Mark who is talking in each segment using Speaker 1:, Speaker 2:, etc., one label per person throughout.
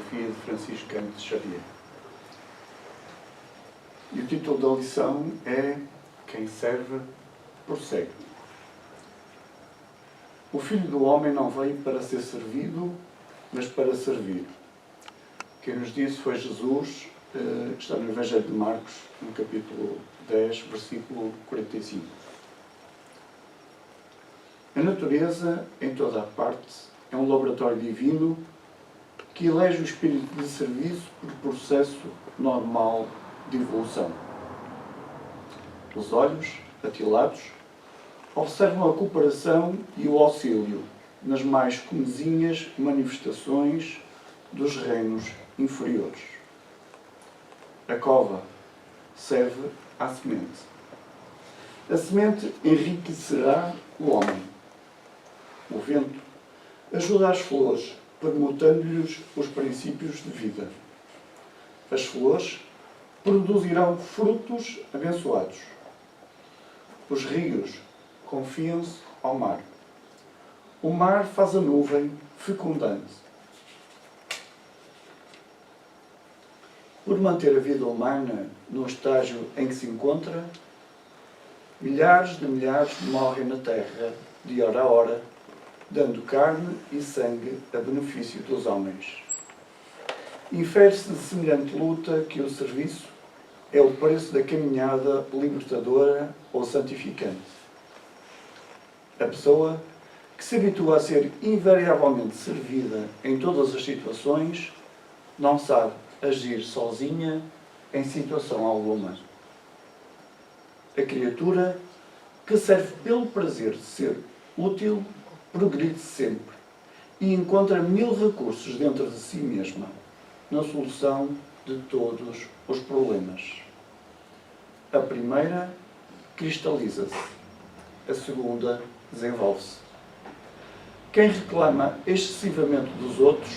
Speaker 1: psicografia de Francisco Canto Xavier. E o título da lição é Quem serve, prossegue. O Filho do Homem não veio para ser servido, mas para servir. Quem nos disse foi Jesus, que está no Evangelho de Marcos, no capítulo 10, versículo 45. A natureza, em toda a parte, é um laboratório divino que elege o espírito de serviço por processo normal de evolução. Os olhos, atilados, observam a cooperação e o auxílio nas mais comezinhas manifestações dos reinos inferiores. A cova serve à semente. A semente enriquecerá o homem. O vento ajuda as flores, permutando-lhes os princípios de vida. As flores produzirão frutos abençoados. Os rios confiam-se ao mar. O mar faz a nuvem fecundante. Por manter a vida humana no estágio em que se encontra, milhares de milhares morrem na Terra, de hora a hora, dando carne e sangue a benefício dos homens. Infere-se de semelhante luta que o serviço é o preço da caminhada libertadora ou santificante. A pessoa que se habitua a ser invariavelmente servida em todas as situações não sabe agir sozinha em situação alguma. A criatura que serve pelo prazer de ser útil progride sempre e encontra 1000 recursos dentro de si mesma na solução de todos os problemas. A primeira cristaliza-se, a segunda desenvolve-se. Quem reclama excessivamente dos outros,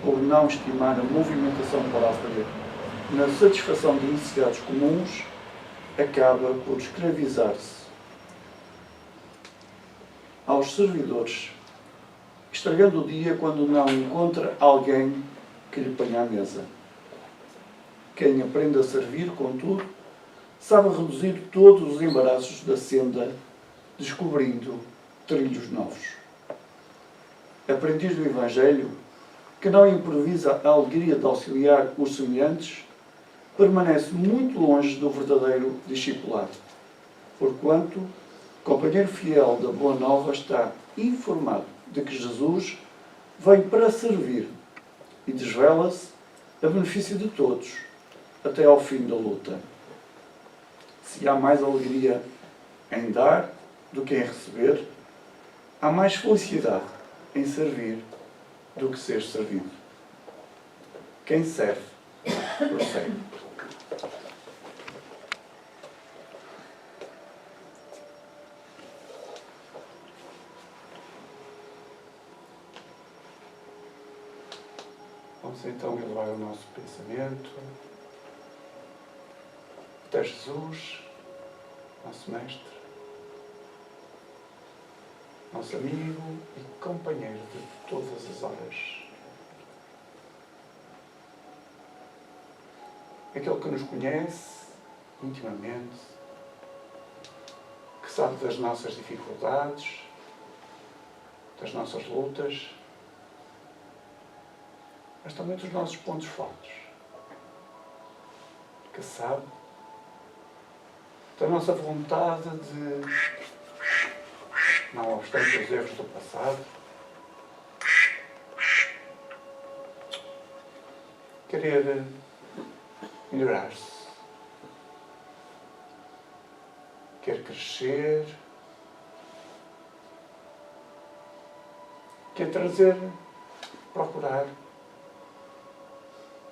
Speaker 1: por não estimar a movimentação própria na satisfação de necessidades comuns, acaba por escravizar-se. Aos servidores, estragando o dia quando não encontra alguém que lhe ponha à mesa. Quem aprende a servir, contudo, sabe reduzir todos os embaraços da senda, descobrindo trilhos novos. Aprendiz do Evangelho, que não improvisa a alegria de auxiliar os semelhantes, permanece muito longe do verdadeiro discipulado, porquanto companheiro fiel da Boa Nova está informado de que Jesus veio para servir e desvela-se a benefício de todos, até ao fim da luta. Se há mais alegria em dar do que em receber, há mais felicidade em servir do que ser servido. Quem serve, prossegue. Vamos então elevar o nosso pensamento até Jesus, nosso Mestre, nosso amigo e companheiro de todas as horas. Aquele que nos conhece intimamente, que sabe das nossas dificuldades, das nossas lutas, mas também dos nossos pontos fortes, que sabe da nossa vontade de, não obstante os erros do passado, querer melhorar-se, quer crescer, quer procurar,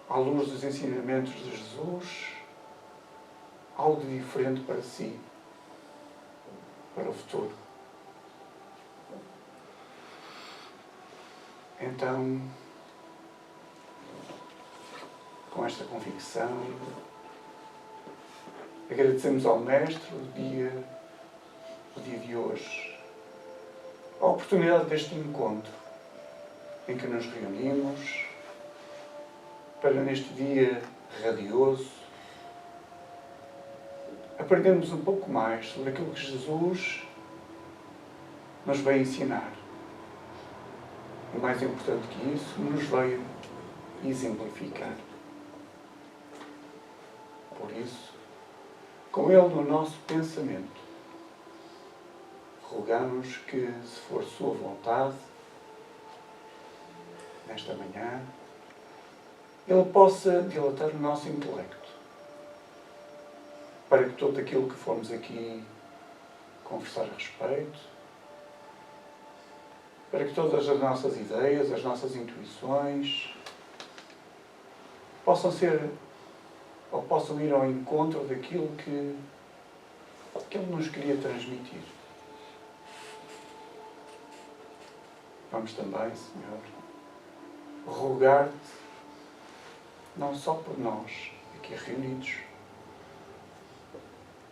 Speaker 1: à luz dos ensinamentos de Jesus, algo de diferente para si, para o futuro. Então, com esta convicção, agradecemos ao Mestre o dia de hoje, a oportunidade deste encontro, em que nos reunimos
Speaker 2: para neste dia radioso aprendermos um pouco mais sobre aquilo que Jesus nos veio ensinar. E mais importante que isso, nos veio exemplificar. Por isso, com Ele no nosso pensamento, rogamos que, se for Sua vontade, nesta manhã, Ele possa dilatar o nosso intelecto, para que tudo aquilo que formos aqui conversar a respeito, para que todas as nossas ideias, as nossas intuições, possam ser, ou possam ir ao encontro daquilo que Ele nos queria transmitir. Vamos também, Senhor, rogar-te, não só por nós, aqui reunidos,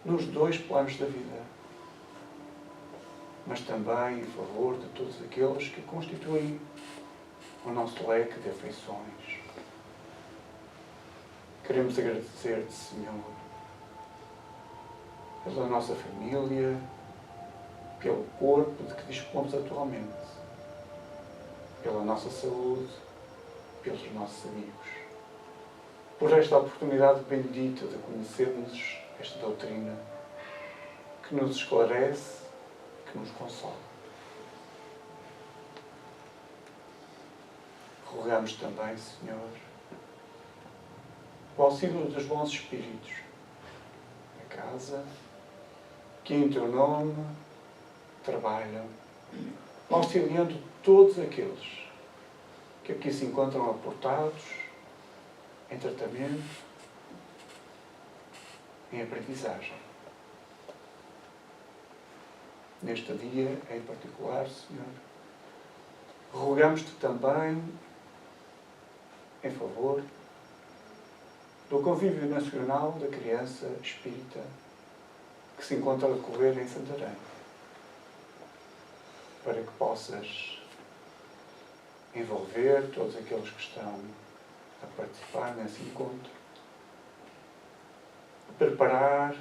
Speaker 2: nos dois planos da vida, mas também em favor de todos aqueles que constituem o nosso leque de afeições. Queremos agradecer-te, Senhor, pela nossa família, pelo corpo de que dispomos atualmente, pela nossa saúde, pelos nossos amigos, por esta oportunidade bendita de conhecermos esta doutrina que nos esclarece, que nos consola. Rogamos também, Senhor, o auxílio dos bons espíritos da casa, que em Teu nome trabalham, auxiliando todos aqueles que aqui se encontram aportados em tratamento, em aprendizagem. Neste dia, em particular, Senhor, rogamos-te também em favor do convívio nacional da criança espírita que se encontra a decorrer em Santarém, para que possas envolver todos aqueles que estão a participar nesse encontro, a preparar,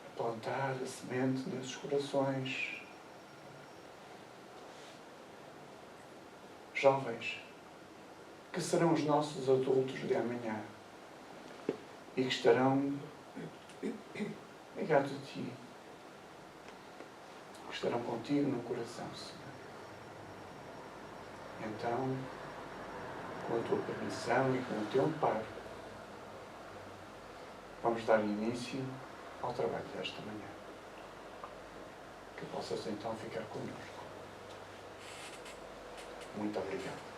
Speaker 2: a plantar a semente nesses corações. Jovens, que serão os nossos adultos de amanhã e que estarão ligados a Ti, que estarão contigo no coração, Senhor. Então, com a Tua permissão e com o Teu amparo, vamos dar início ao trabalho desta manhã. Que possas então ficar connosco. Muito obrigado.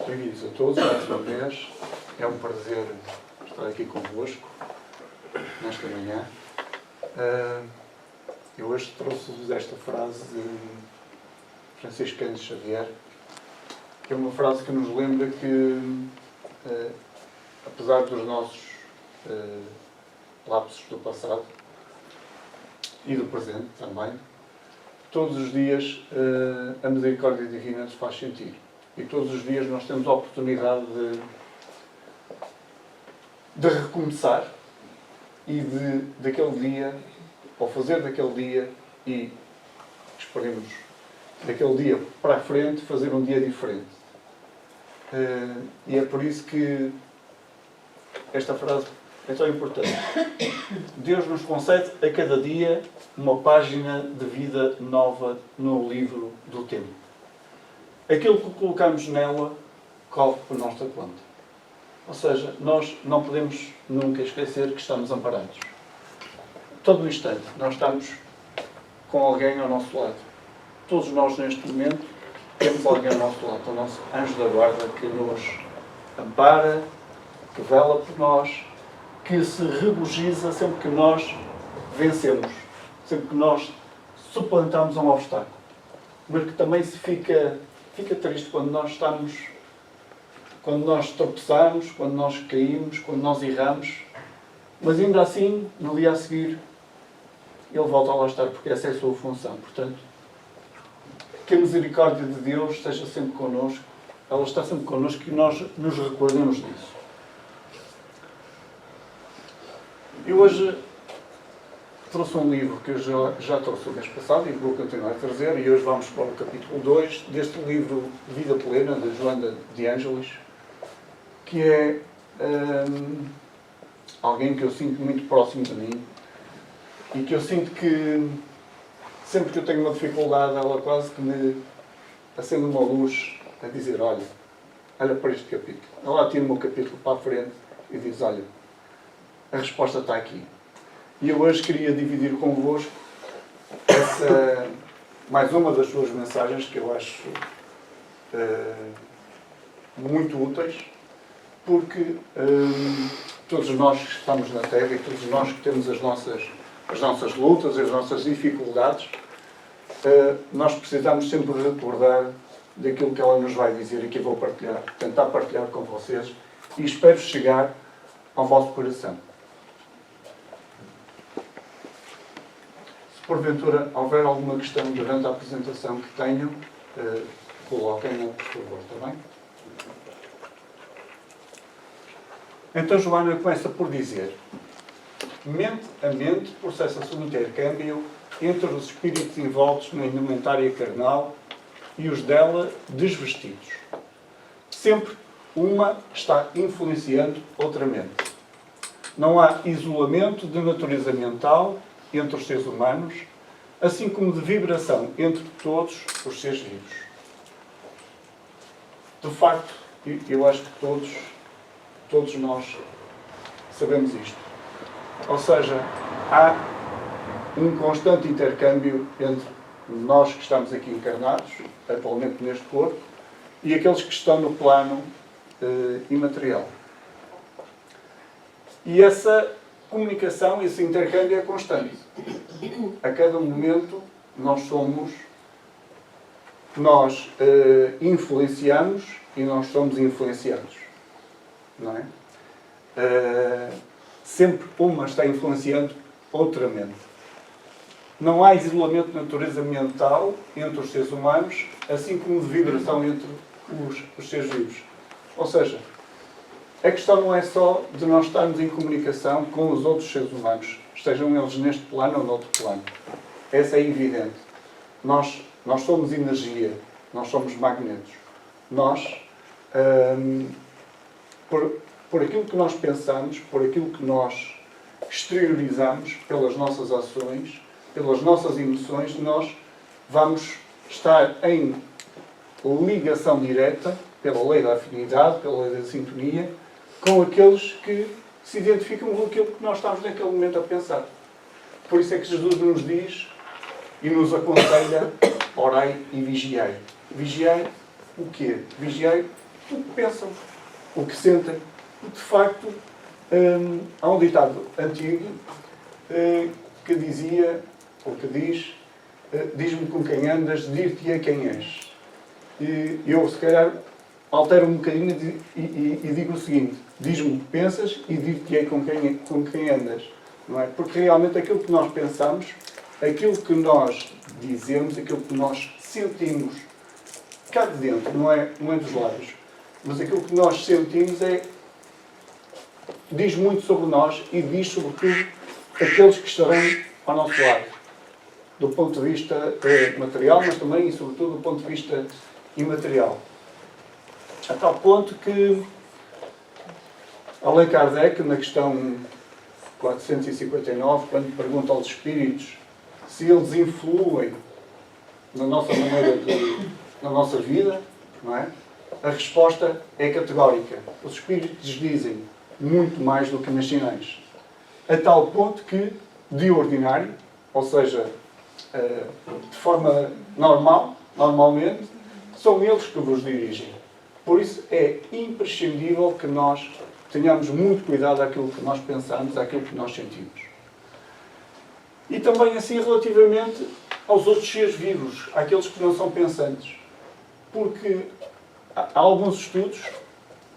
Speaker 2: Bem-vindos a todos, mais uma vez. É um prazer estar aqui convosco nesta manhã. Eu hoje trouxe-vos esta frase de Francisco Cândido Xavier, que é uma frase que nos lembra que, apesar dos nossos lapsos do passado e do presente também, todos os dias a misericórdia divina nos faz sentir. E todos os dias nós temos a oportunidade de recomeçar e daquele dia, ou fazer daquele dia e esperemos daquele dia para a frente, fazer um dia diferente. E é por isso que esta frase é tão importante. Deus nos concede a cada dia uma página de vida nova no livro do tempo. Aquilo que colocamos nela corre por nossa conta. Ou seja, nós não podemos nunca esquecer que estamos amparados. Todo o instante nós estamos com alguém ao nosso lado. Todos nós neste momento temos alguém ao nosso lado, o nosso anjo da guarda que nos ampara, que vela por nós, que se regozija sempre que nós vencemos, sempre que nós suplantamos um obstáculo. Mas que também se fica triste quando nós estamos quando nós tropeçamos, quando nós caímos, quando nós erramos, mas ainda assim, no dia a seguir, Ele volta a lá estar, porque essa é a sua função. Portanto, que a misericórdia de Deus esteja sempre connosco, ela está sempre connosco e nós nos recordemos disso. E hoje trouxe um livro que eu já trouxe o mês passado e vou continuar a trazer, e hoje vamos para o capítulo 2 deste livro Vida Plena, de Joana de Ângelis, que é alguém que eu sinto muito próximo de mim e que eu sinto que sempre que eu tenho uma dificuldade, ela quase que me acende uma luz a dizer, olha para este capítulo. Ela tira-me o capítulo para a frente e diz, olha, a resposta está aqui. E eu hoje queria dividir convosco mais uma das suas mensagens que eu acho muito úteis, porque todos nós que estamos na Terra e todos nós que temos as nossas lutas, as nossas dificuldades, nós precisamos sempre recordar daquilo que ela nos vai dizer e que eu vou tentar partilhar com vocês e espero chegar ao vosso coração. Se porventura houver alguma questão durante a apresentação que tenham, coloquem-na, por favor, está bem? Então Joana começa por dizer: mente a mente processa-se o intercâmbio entre os espíritos envoltos na indumentária carnal e os dela desvestidos. Sempre uma está influenciando outra mente. Não há isolamento de natureza mental entre os seres humanos, assim como de vibração entre todos os seres vivos. De facto, eu acho que todos nós sabemos isto. Ou seja, há um constante intercâmbio entre nós que estamos aqui encarnados, atualmente neste corpo, e aqueles que estão no plano imaterial. E essa comunicação, esse intercâmbio é constante. A cada momento nós influenciamos e nós somos influenciados. Não é? Sempre uma está influenciando outra mente. Não há isolamento de natureza mental entre os seres humanos, assim como de vibração entre os seres vivos. Ou seja, a questão não é só de nós estarmos em comunicação com os outros seres humanos, estejam eles neste plano ou noutro plano. Essa é evidente. Nós somos energia, nós somos magnetos. Nós, por aquilo que nós pensamos, por aquilo que nós exteriorizamos, pelas nossas ações, pelas nossas emoções, nós vamos estar em ligação direta, pela lei da afinidade, pela lei da sintonia, com aqueles que se identificam com aquilo que nós estamos naquele momento a pensar. Por isso é que Jesus nos diz e nos aconselha: orai e vigiai. Vigiai o quê? Vigiai o que pensam, o que sentem. De facto, há um ditado antigo que dizia, ou que diz, diz-me com quem andas, dir-te-ei quem és. E eu, se calhar, altero um bocadinho e digo o seguinte: diz-me o que pensas e dir-te-ei com quem andas. Não é? Porque realmente aquilo que nós pensamos, aquilo que nós dizemos, aquilo que nós sentimos cá de dentro, não é dos lábios, mas aquilo que nós sentimos diz muito sobre nós e diz sobretudo aqueles que estarão ao nosso lado, do ponto de vista material, mas também e sobretudo do ponto de vista imaterial. A tal ponto que Allan Kardec, na questão 459, quando pergunta aos espíritos se eles influem na nossa maneira na nossa vida, não é? A resposta é categórica. Os espíritos dizem muito mais do que nas sinais. A tal ponto que, de ordinário, ou seja, de forma normalmente, são eles que vos dirigem. Por isso é imprescindível que nós tenhamos muito cuidado àquilo que nós pensamos, àquilo que nós sentimos. E também assim relativamente aos outros seres vivos, àqueles que não são pensantes. Porque há alguns estudos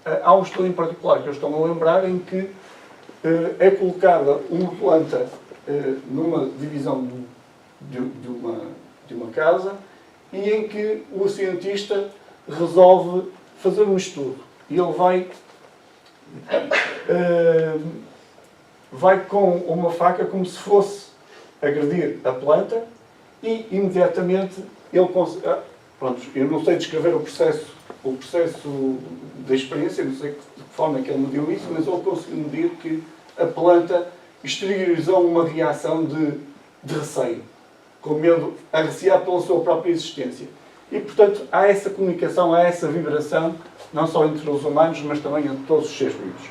Speaker 2: há um estudo em particular que eu estou a lembrar em que é colocada uma planta numa divisão de uma casa e em que o cientista resolve fazer um estudo. E ele vai com uma faca como se fosse agredir a planta e imediatamente ele consegue... Pronto, eu não sei descrever o processo da experiência, não sei de que forma é que ele mediu isso, mas ele conseguiu medir que a planta exteriorizou uma reação de receio, com medo a recear pela sua própria existência. E, portanto, há essa comunicação, há essa vibração, não só entre os humanos, mas também entre todos os seres vivos.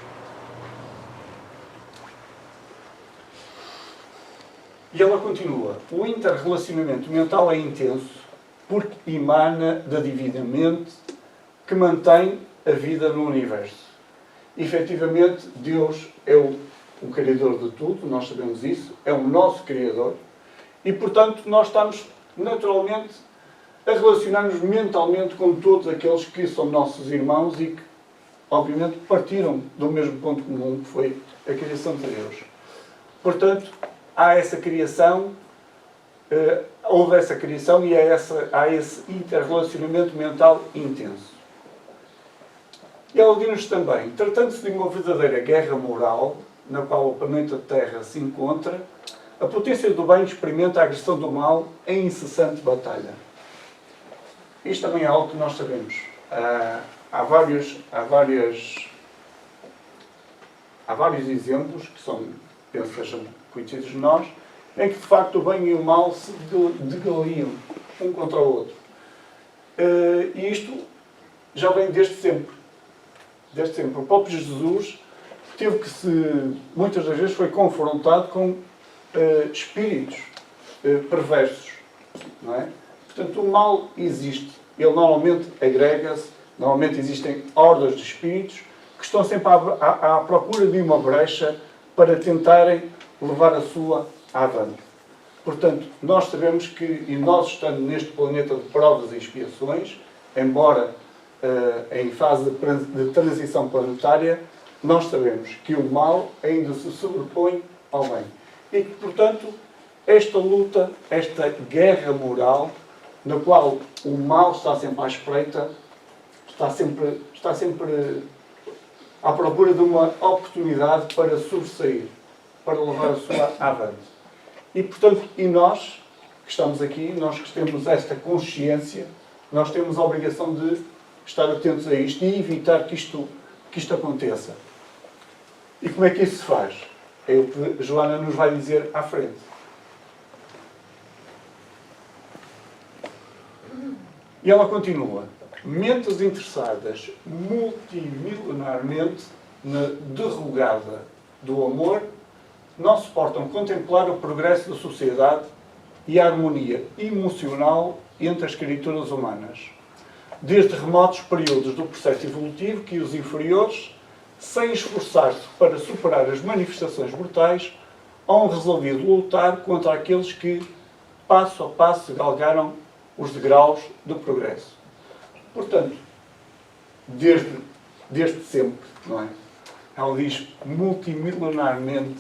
Speaker 2: E ela continua. O interrelacionamento mental é intenso porque emana da divina mente que mantém a vida no universo. Efetivamente, Deus é o Criador de tudo, nós sabemos isso, é o nosso Criador e, portanto, nós estamos naturalmente a relacionar-nos mentalmente com todos aqueles que são nossos irmãos e que, obviamente, partiram do mesmo ponto comum que foi a criação de Deus. Portanto, há essa criação, houve essa criação e há esse interrelacionamento mental intenso. E ela diz-nos também, tratando-se de uma verdadeira guerra moral, na qual o planeta Terra se encontra, a potência do bem experimenta a agressão do mal em incessante batalha. Isto também é algo que nós sabemos. Há vários exemplos, que penso que sejam conhecidos de nós, em que de facto o bem e o mal se degladiam um contra o outro. E isto já vem desde sempre. Desde sempre. O próprio Jesus teve que muitas das vezes foi confrontado com espíritos perversos. Não é? Portanto, o mal existe. Ele normalmente agrega-se, normalmente existem hordas de espíritos que estão sempre à procura de uma brecha para tentarem levar a sua avante. Portanto, nós sabemos que, e nós estando neste planeta de provas e expiações, embora em fase de transição planetária, nós sabemos que o mal ainda se sobrepõe ao bem. E que, portanto, esta luta, esta guerra moral, na qual o mal está sempre à espreita, está sempre à procura de uma oportunidade para sobressair, para levar a sua avante. E, portanto, nós que estamos aqui, nós que temos esta consciência, nós temos a obrigação de estar atentos a isto e evitar que isto aconteça. E como é que isso se faz? É o que Joana nos vai dizer à frente. E ela continua. Mentes interessadas multimilenarmente na derrogada do amor não suportam contemplar o progresso da sociedade e a harmonia emocional entre as criaturas humanas. Desde remotos períodos do processo evolutivo que os inferiores, sem esforçar-se para superar as manifestações brutais, hão resolvido lutar contra aqueles que, passo a passo, galgaram os degraus do progresso. Portanto, desde sempre, não é? Ela diz multimilenarmente,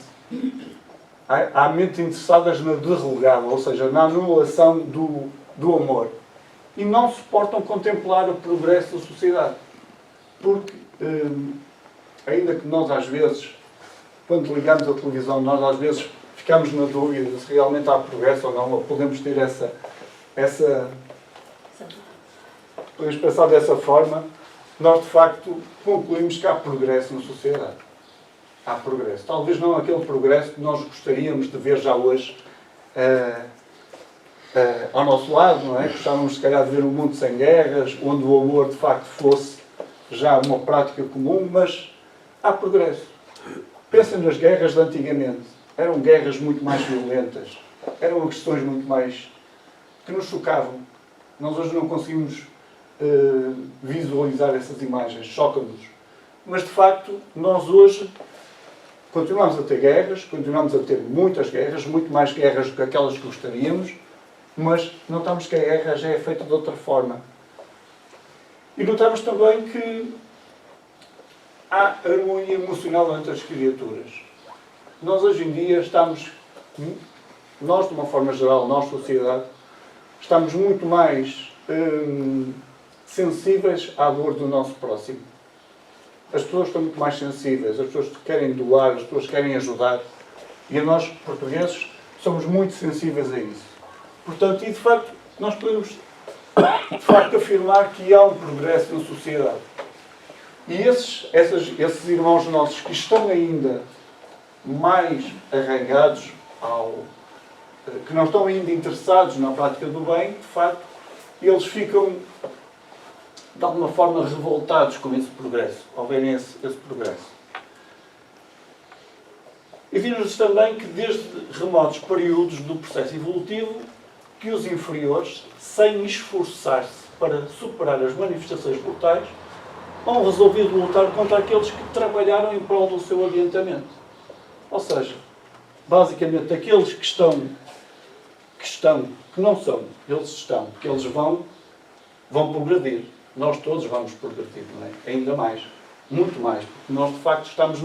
Speaker 2: há mentes interessadas na derrogada, ou seja, na anulação do amor. E não suportam contemplar o progresso da sociedade. Porque, ainda que nós às vezes, quando ligamos a televisão, nós às vezes ficamos na dúvida se realmente há progresso ou não, ou podemos ter podemos pensar dessa forma, nós de facto concluímos que há progresso na sociedade. Há progresso. Talvez não aquele progresso que nós gostaríamos de ver já hoje ao nosso lado, não é? Gostávamos se calhar de ver um mundo sem guerras, onde o amor de facto fosse já uma prática comum, mas há progresso. Pensem nas guerras de antigamente. Eram guerras muito mais violentas. Eram agressões muito mais que nos chocavam. Nós hoje não conseguimos visualizar essas imagens. Choca-nos. Mas de facto, nós hoje continuamos a ter guerras, continuamos a ter muitas guerras, muito mais guerras do que aquelas que gostaríamos, mas notamos que a guerra já é feita de outra forma. E notamos também que há harmonia emocional entre as criaturas. Nós hoje em dia nós de uma forma geral, nós sociedade, estamos muito mais sensíveis à dor do nosso próximo. As pessoas estão muito mais sensíveis, as pessoas querem doar, as pessoas querem ajudar. E nós, portugueses, somos muito sensíveis a isso. Portanto, e de facto, nós podemos de facto afirmar que há um progresso na sociedade. E esses irmãos nossos que estão ainda mais arraigados que não estão ainda interessados na prática do bem, de facto, eles ficam de alguma forma revoltados com esse progresso, ao verem esse progresso. E vimos também que desde remotos períodos do processo evolutivo, que os inferiores, sem esforçar-se para superar as manifestações mortais, vão resolvido lutar contra aqueles que trabalharam em prol do seu adiantamento. Ou seja, basicamente, aqueles que não são, eles estão, que eles vão progredir. Nós todos vamos progredir, não é? Ainda mais, muito mais, porque nós de facto estamos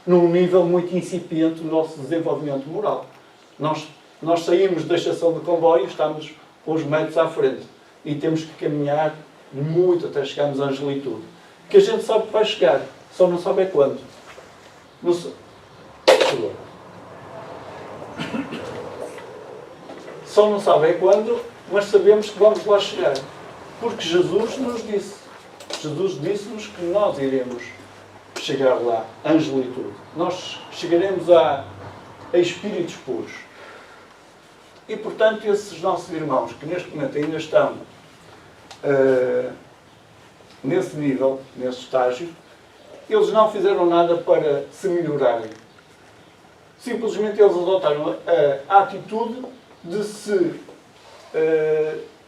Speaker 2: num nível muito incipiente do nosso desenvolvimento moral. Nós saímos da estação de comboio, estamos uns metros à frente e temos que caminhar muito até chegarmos à angelitude. Que a gente sabe que vai chegar, só não sabe é quando. Não sei. Só não sabe é quando, mas sabemos que vamos lá chegar. Porque Jesus nos disse. Jesus disse-nos que nós iremos chegar lá, à angelitude. Nós chegaremos a espíritos puros. E, portanto, esses nossos irmãos, que neste momento ainda estão nesse nível, nesse estágio, eles não fizeram nada para se melhorarem. Simplesmente eles adotaram a atitude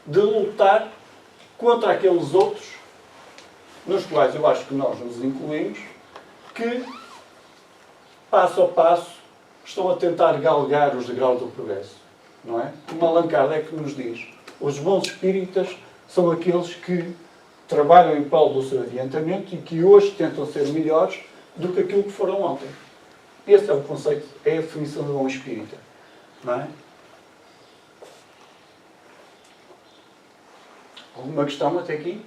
Speaker 2: de lutar contra aqueles outros, nos quais eu acho que nós nos incluímos, que, passo a passo, estão a tentar galgar os degraus do progresso. Não é? Como Allan Kardec nos diz, os bons espíritas são aqueles que trabalham em prol do seu adiantamento e que hoje tentam ser melhores do que aquilo que foram ontem. Esse é o conceito, é a definição de bom espírita. Não é? Alguma questão até aqui?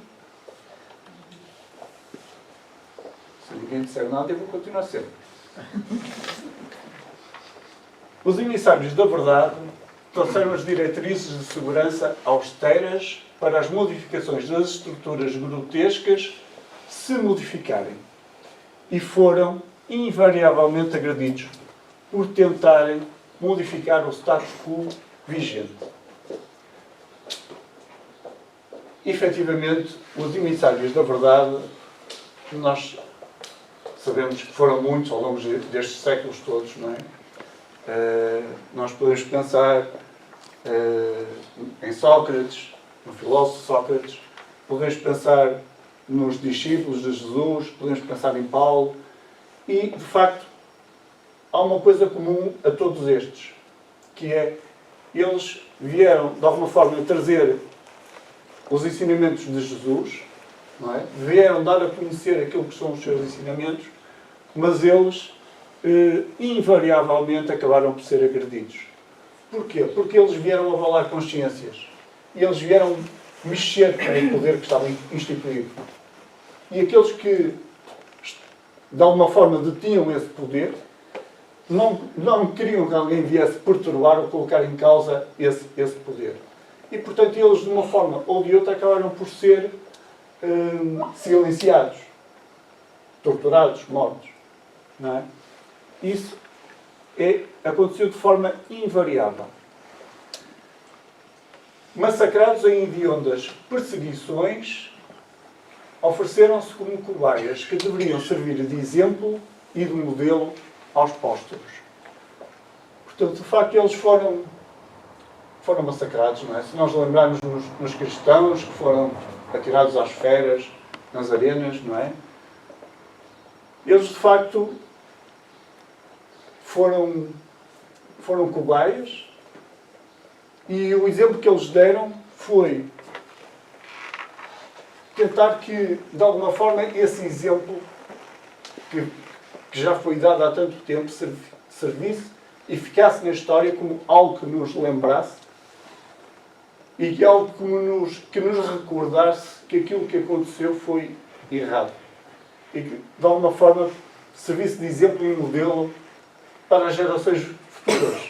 Speaker 2: Se ninguém disser nada, eu vou continuar sempre. Os emissários da verdade trouxeram as diretrizes de segurança austeras para as modificações das estruturas grotescas se modificarem. E foram invariavelmente agredidos por tentarem modificar o status quo vigente. Efetivamente, os emissários da verdade, nós sabemos que foram muitos ao longo destes séculos todos, não é? Nós podemos pensar em Sócrates, no filósofo Sócrates, podemos pensar nos discípulos de Jesus, podemos pensar em Paulo, e, de facto, há uma coisa comum a todos estes, que é, eles vieram, de alguma forma, trazer os ensinamentos de Jesus, não é? Vieram dar a conhecer aquilo que são os seus ensinamentos, mas eles invariavelmente acabaram por ser agredidos. Porquê? Porque eles vieram avalar consciências. E eles vieram mexer com o poder que estava instituído. E aqueles que, de alguma forma, detinham esse poder, não queriam que alguém viesse perturbar ou colocar em causa esse poder. E, portanto, eles, de uma forma ou de outra, acabaram por ser silenciados, torturados, mortos. Não é? Isso aconteceu de forma invariável. Massacrados em hediondas perseguições, ofereceram-se como cobaias que deveriam servir de exemplo e de modelo aos pósteros. Portanto, de facto, eles foram massacrados, não é? Se nós lembrarmos nos cristãos que foram atirados às feras, nas arenas, não é? Eles, de facto, foram cobaias, e o exemplo que eles deram foi tentar que, de alguma forma, esse exemplo que já foi dado há tanto tempo, servisse e ficasse na história como algo que nos lembrasse e que algo que nos recordasse que aquilo que aconteceu foi errado. E que, de alguma forma, servisse de exemplo e modelo para as gerações futuras.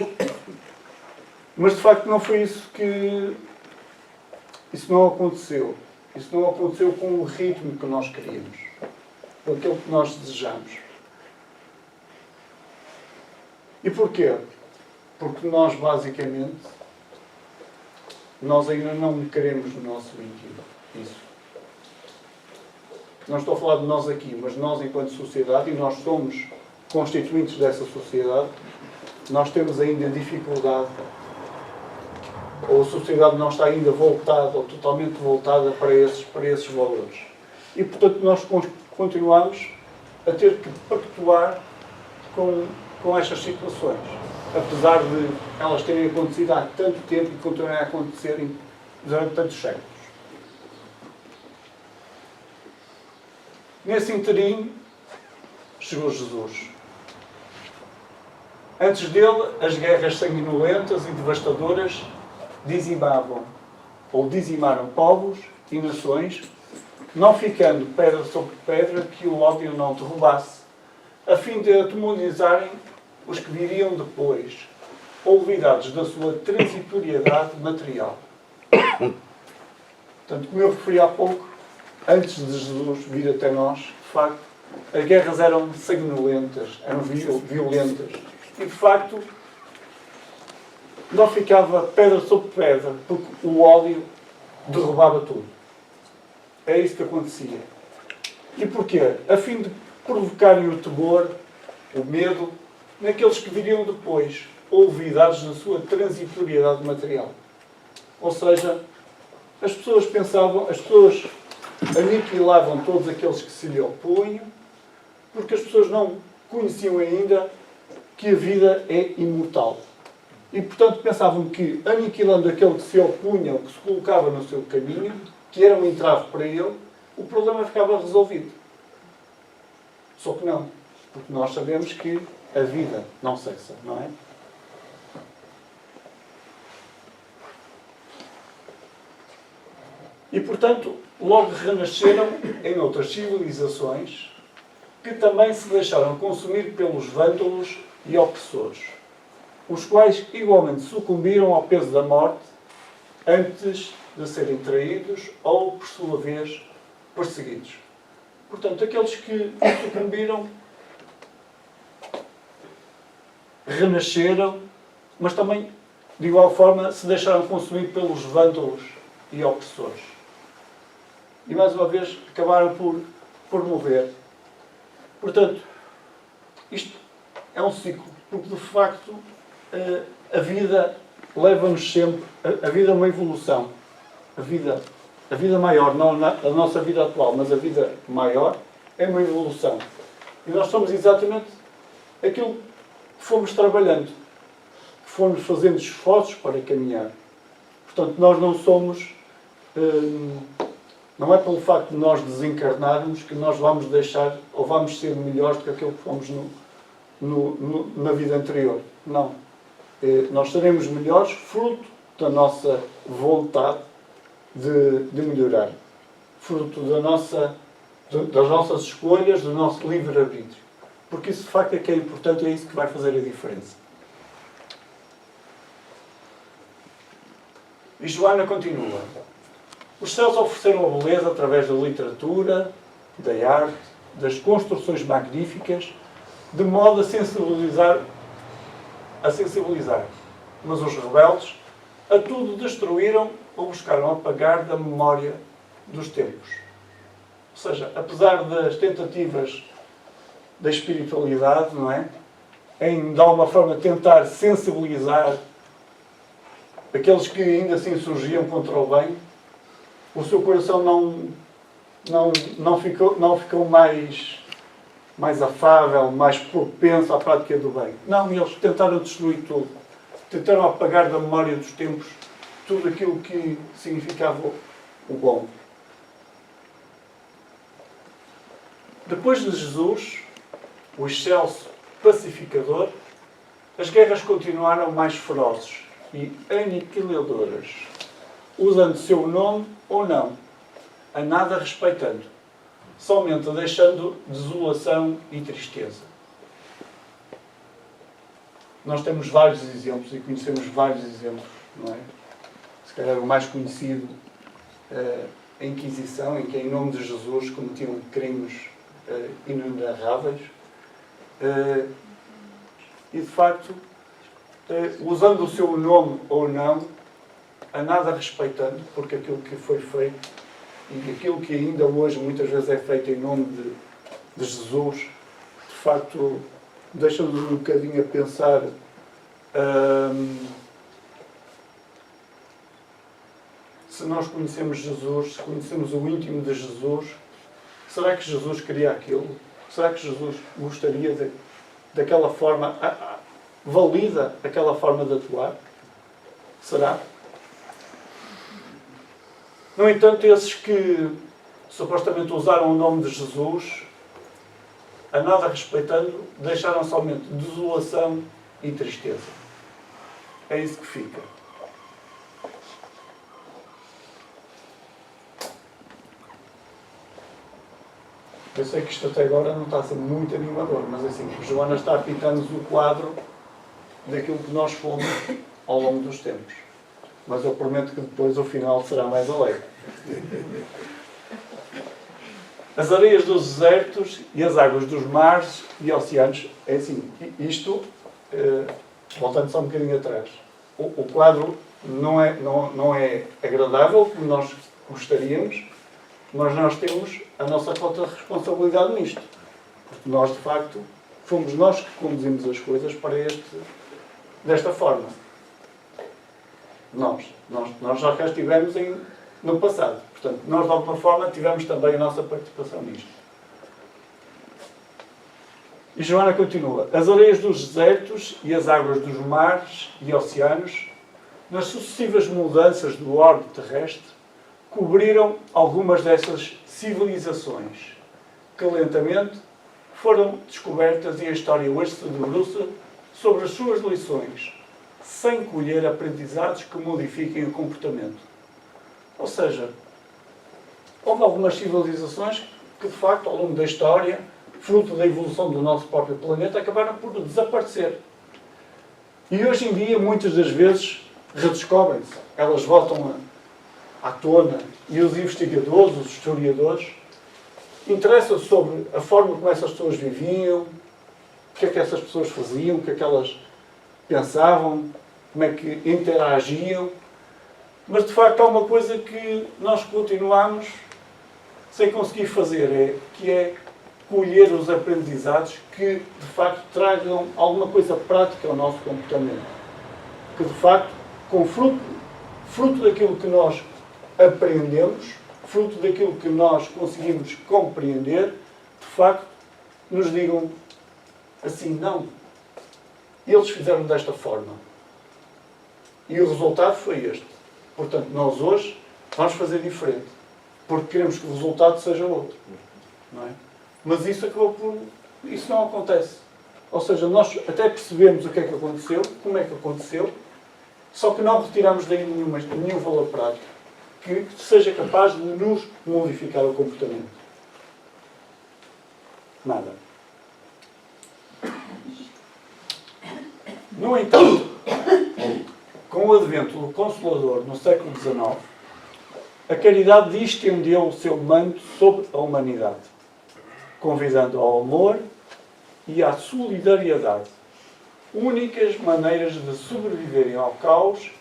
Speaker 2: Mas, de facto, não foi isso que... Isso não aconteceu. Isso não aconteceu com o ritmo que nós queríamos. Com aquilo que nós desejamos. E porquê? Porque nós, basicamente, nós ainda não queremos no nosso íntimo isso. Não estou a falar de nós aqui, mas nós, enquanto sociedade, e nós somos constituintes dessa sociedade, nós temos ainda dificuldade, ou a sociedade não está ainda voltada, ou totalmente voltada para esses valores. E, portanto, nós continuamos a ter que pactuar com estas situações, apesar de elas terem acontecido há tanto tempo e continuarem a acontecer durante tantos séculos. Nesse interim, chegou Jesus. Antes dele, as guerras sanguinolentas e devastadoras dizimaram povos e nações, não ficando pedra sobre pedra que o ódio não derrubasse, a fim de atemorizarem os que viriam depois, olvidados da sua transitoriedade material. Portanto, como eu referi há pouco, antes de Jesus vir até nós, de facto, as guerras eram sanguinolentas, eram violentas. E, de facto, não ficava pedra sobre pedra, porque o ódio derrubava tudo. É isso que acontecia. E porquê? A fim de provocarem o temor, o medo, naqueles que viriam depois, olvidados na sua transitoriedade material. Ou seja, as pessoas aniquilavam todos aqueles que se lhe opunham, porque as pessoas não conheciam ainda que a vida é imortal. E, portanto, pensavam que, aniquilando aquele que se opunha, ou que se colocava no seu caminho, que era um entrave para ele, o problema ficava resolvido. Só que não. Porque nós sabemos que a vida não cessa, não é? E, portanto, logo renasceram em outras civilizações que também se deixaram consumir pelos vândalos e opressores, os quais igualmente sucumbiram ao peso da morte antes de serem traídos ou, por sua vez, perseguidos. Portanto, aqueles que sucumbiram renasceram, mas também, de igual forma, se deixaram consumir pelos vândalos e opressores. E, mais uma vez, acabaram por morrer. Portanto, isto é um ciclo, porque, de facto, a vida leva-nos sempre... A vida é uma evolução. A vida maior, não a nossa vida atual, mas a vida maior é uma evolução. E nós somos exatamente aquilo que fomos trabalhando, que fomos fazendo esforços para caminhar. Portanto, nós não somos... Não é pelo facto de nós desencarnarmos que nós vamos deixar ou vamos ser melhores do que aquilo que fomos na vida anterior. Não. Nós seremos melhores fruto da nossa vontade de melhorar. Fruto das nossas escolhas, do nosso livre-arbítrio. Porque isso, de facto, é que é importante e é isso que vai fazer a diferença. E Joana continua. Os céus ofereceram a beleza através da literatura, da arte, das construções magníficas, de modo a sensibilizar. Mas os rebeldes a tudo destruíram ou buscaram apagar da memória dos tempos. Ou seja, apesar das tentativas da espiritualidade, não é? Em, de alguma forma, tentar sensibilizar aqueles que ainda assim surgiam contra o bem, o seu coração não ficou mais afável, mais propenso à prática do bem. Não, eles tentaram destruir tudo. Tentaram apagar da memória dos tempos tudo aquilo que significava o bom. Depois de Jesus, o excelso pacificador, as guerras continuaram mais ferozes e aniquiladoras, usando seu nome ou não, a nada respeitando, somente deixando desolação e tristeza. Nós temos vários exemplos e conhecemos vários exemplos, não é? Se calhar o mais conhecido, a Inquisição, em que em nome de Jesus cometiam crimes inenarráveis. E de facto, usando o seu nome ou não, a nada respeitando, porque aquilo que foi feito e aquilo que ainda hoje muitas vezes é feito em nome de Jesus, de facto, deixa-nos um bocadinho a pensar se nós conhecemos Jesus, se conhecemos o íntimo de Jesus, será que Jesus queria aquilo? Será que Jesus gostaria daquela forma, valida aquela forma de atuar? Será? No entanto, esses que supostamente usaram o nome de Jesus, a nada respeitando, deixaram somente desolação e tristeza. É isso que fica. Eu sei que isto até agora não está a ser muito animador, mas assim, Joana está a pintar-nos o quadro daquilo que nós fomos ao longo dos tempos. Mas eu prometo que depois o final será mais alegre. As areias dos desertos e as águas dos mares e oceanos, é assim, isto, voltando só um bocadinho atrás, o quadro não é agradável como nós gostaríamos, mas nós temos a nossa cota de responsabilidade nisto. Porque nós, de facto, fomos nós que conduzimos as coisas para desta forma. Nós já cá estivemos no passado. Portanto, nós, de alguma forma, tivemos também a nossa participação nisto. E Joana continua. As areias dos desertos e as águas dos mares e oceanos, nas sucessivas mudanças do orbe terrestre, cobriram algumas dessas civilizações que lentamente foram descobertas e a história hoje se debruça sobre as suas lições, sem colher aprendizados que modifiquem o comportamento. Ou seja, houve algumas civilizações que, de facto, ao longo da história, fruto da evolução do nosso próprio planeta, acabaram por desaparecer. E hoje em dia, muitas das vezes, redescobrem-se. Elas voltam à tona e os investigadores, os historiadores, interessam-se sobre a forma como essas pessoas viviam, o que é que essas pessoas faziam, o que é que elas pensavam, como é que interagiam. Mas, de facto, há uma coisa que nós continuamos sem conseguir fazer, que é colher os aprendizados que, de facto, tragam alguma coisa prática ao nosso comportamento. Que, de facto, com fruto daquilo que nós aprendemos, fruto daquilo que nós conseguimos compreender, de facto, nos digam assim, não. Eles fizeram desta forma. E o resultado foi este. Portanto, nós hoje vamos fazer diferente. Porque queremos que o resultado seja outro. Não é? Mas isso não acontece. Ou seja, nós até percebemos o que é que aconteceu, como é que aconteceu, só que não retiramos daí nenhum valor prático que seja capaz de nos modificar o comportamento. Nada. No entanto, com o advento do Consolador no século XIX, a caridade estendeu o seu manto sobre a humanidade, convidando ao amor e à solidariedade, únicas maneiras de sobreviverem ao caos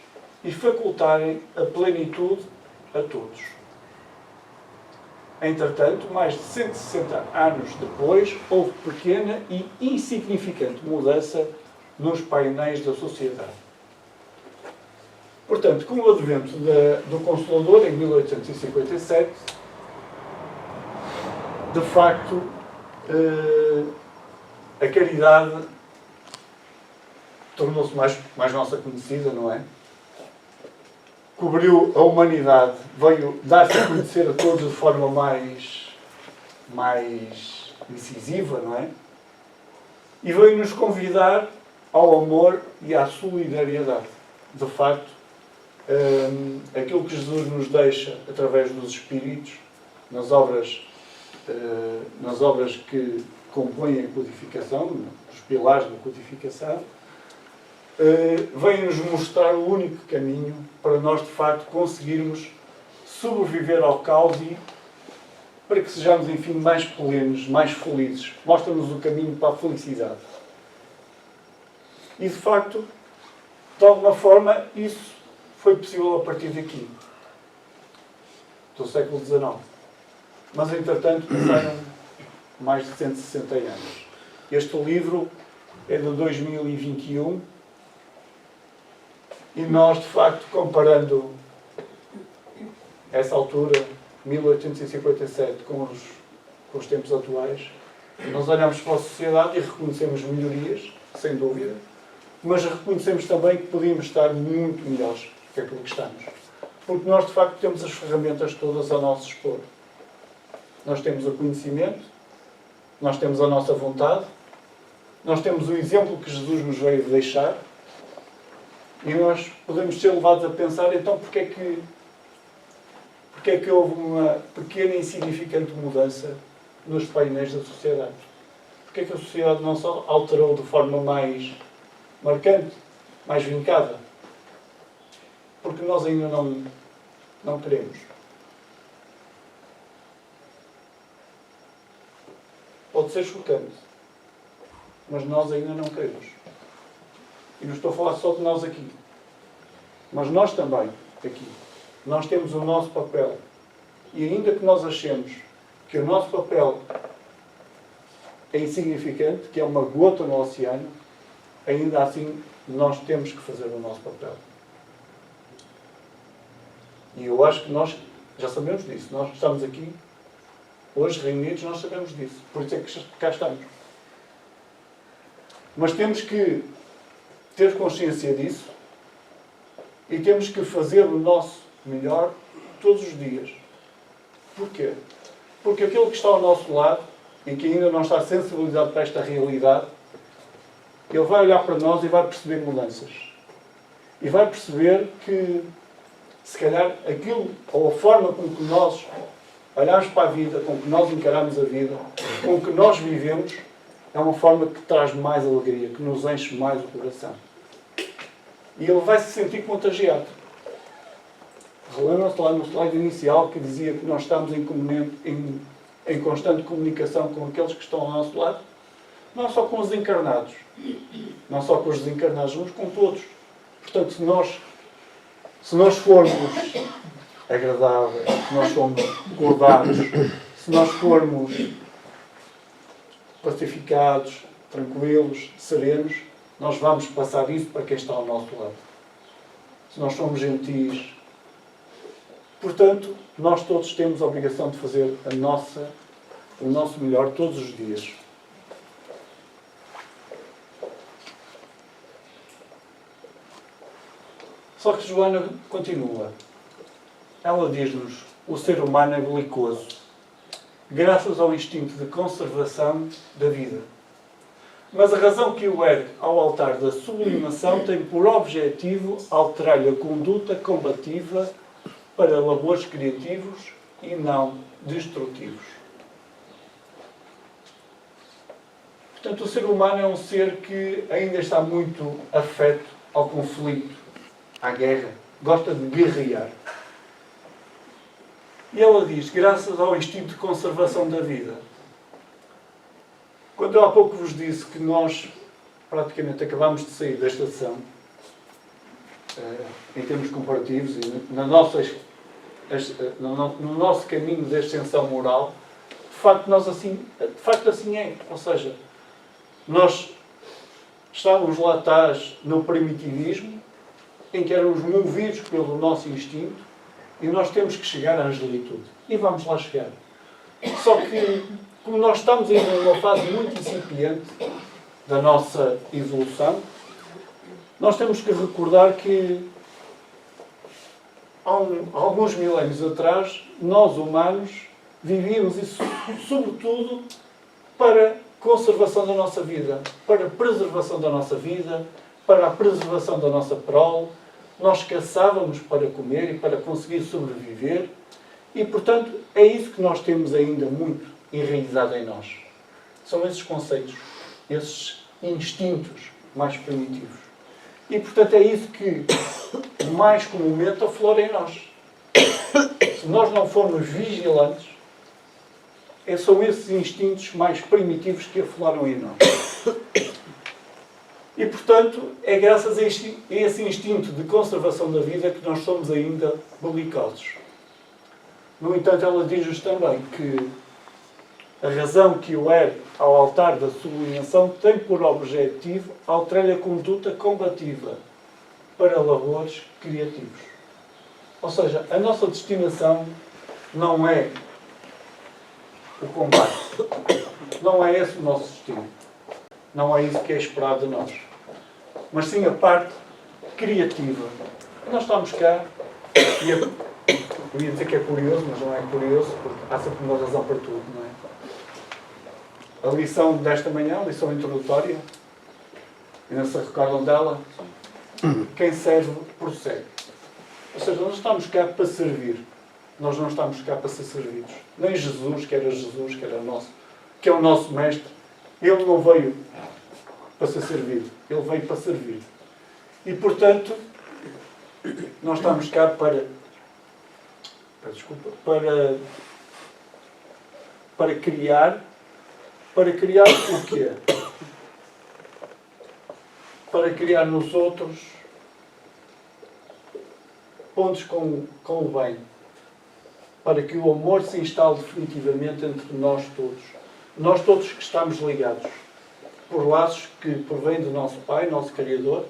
Speaker 2: e facultarem a plenitude a todos. Entretanto, mais de 160 anos depois, houve pequena e insignificante mudança nos painéis da sociedade. Portanto, com o advento do Consolador, em 1857, de facto, a caridade tornou-se mais nossa conhecida, não é? Cobriu a humanidade, veio dar-se a conhecer a todos de forma mais incisiva, não é? e veio-nos convidar ao amor e à solidariedade. De facto, aquilo que Jesus nos deixa através dos Espíritos, nas obras que compõem a codificação, os pilares da codificação, vem-nos mostrar o único caminho para nós, de facto, conseguirmos sobreviver ao caos e para que sejamos, enfim, mais plenos, mais felizes. Mostra-nos o caminho para a felicidade. E, de facto, de alguma forma, isso foi possível a partir daqui, do século XIX. Mas, entretanto, passaram mais de 160 anos. Este livro é de 2021 e nós, de facto, comparando essa altura, 1857, com os tempos atuais, nós olhamos para a sociedade e reconhecemos melhorias, sem dúvida, mas reconhecemos também que podíamos estar muito melhores do que aquilo que estamos. Porque nós, de facto, temos as ferramentas todas ao nosso dispor. Nós temos o conhecimento, nós temos a nossa vontade, nós temos o exemplo que Jesus nos veio deixar e nós podemos ser levados a pensar, então, porque é que houve uma pequena e insignificante mudança nos painéis da sociedade? Porque é que a sociedade não só alterou de forma mais marcante, mais vincada? Porque nós ainda não queremos. Pode ser chocante, mas nós ainda não queremos. E não estou a falar só de nós aqui, mas nós também aqui. Nós temos o nosso papel. E ainda que nós achemos que o nosso papel é insignificante, que é uma gota no oceano, ainda assim nós temos que fazer o nosso papel. E eu acho que nós já sabemos disso. Nós estamos aqui, hoje reunidos, nós sabemos disso. Por isso é que cá estamos. Mas temos que ter consciência disso e temos que fazer o nosso melhor todos os dias. Porquê? Porque aquele que está ao nosso lado e que ainda não está sensibilizado para esta realidade, ele vai olhar para nós e vai perceber mudanças. E vai perceber que, se calhar, aquilo, ou a forma com que nós olhamos para a vida, com que nós encaramos a vida, com que nós vivemos, é uma forma que traz mais alegria, que nos enche mais o coração. E ele vai se sentir contagiado. Relembram-se lá no slide inicial que dizia que nós estamos em constante comunicação com aqueles que estão ao nosso lado, não só com os encarnados, não só com os desencarnados, mas com todos. Portanto, se nós formos agradáveis, se nós formos cordados, se nós formos pacificados, tranquilos, serenos, nós vamos passar isso para quem está ao nosso lado. Se nós somos gentis, portanto, nós todos temos a obrigação de fazer o nosso melhor todos os dias. Só que Joana continua. Ela diz-nos: o ser humano é belicoso, graças ao instinto de conservação da vida. Mas a razão que o ergue ao altar da sublimação tem por objetivo alterar-lhe a conduta combativa para labores criativos e não destrutivos. Portanto, o ser humano é um ser que ainda está muito afeto ao conflito, à guerra, gosta de guerrear. E ela diz, graças ao instinto de conservação da vida. Quando eu há pouco vos disse que nós praticamente acabámos de sair da estação, em termos comparativos e no nosso caminho de ascensão moral, de facto assim é. Ou seja, nós estávamos lá atrás no primitivismo, em que éramos movidos pelo nosso instinto, e nós temos que chegar à angelitude. E vamos lá chegar. Só que, como nós estamos ainda numa fase muito incipiente da nossa evolução, nós temos que recordar que há alguns milénios atrás, nós humanos vivíamos isso, sobretudo, para conservação da nossa vida, para a preservação da nossa vida, para a preservação da nossa prole. Nós caçávamos para comer e para conseguir sobreviver. E, portanto, é isso que nós temos ainda muito enraizado em nós. São esses conceitos, esses instintos mais primitivos. E, portanto, é isso que mais comumente aflora em nós. Se nós não formos vigilantes, são esses instintos mais primitivos que afloram em nós. E, portanto, é graças a esse instinto de conservação da vida que nós somos ainda belicosos. No entanto, ela diz-nos também que a razão que o ergue ao altar da sublimação tem por objetivo alterar a conduta combativa para labores criativos. Ou seja, a nossa destinação não é o combate. Não é esse o nosso destino. Não é isso que é esperado de nós. Mas sim a parte criativa. Nós estamos cá e eu ia dizer que é curioso, mas não é curioso, porque há sempre uma razão para tudo, não é? A lição desta manhã, a lição introdutória, ainda se recordam dela? Quem serve, prossegue. Ou seja, nós estamos cá para servir. Nós não estamos cá para ser servidos. Nem Jesus, que era nosso, que é o nosso mestre, ele não veio para ser servido. Ele veio para servir. E, portanto, nós estamos cá para criar o quê? Para criar nos outros pontos com o bem. Para que o amor se instale definitivamente entre nós todos. Nós todos que estamos ligados por laços que provêm do nosso Pai, nosso Criador,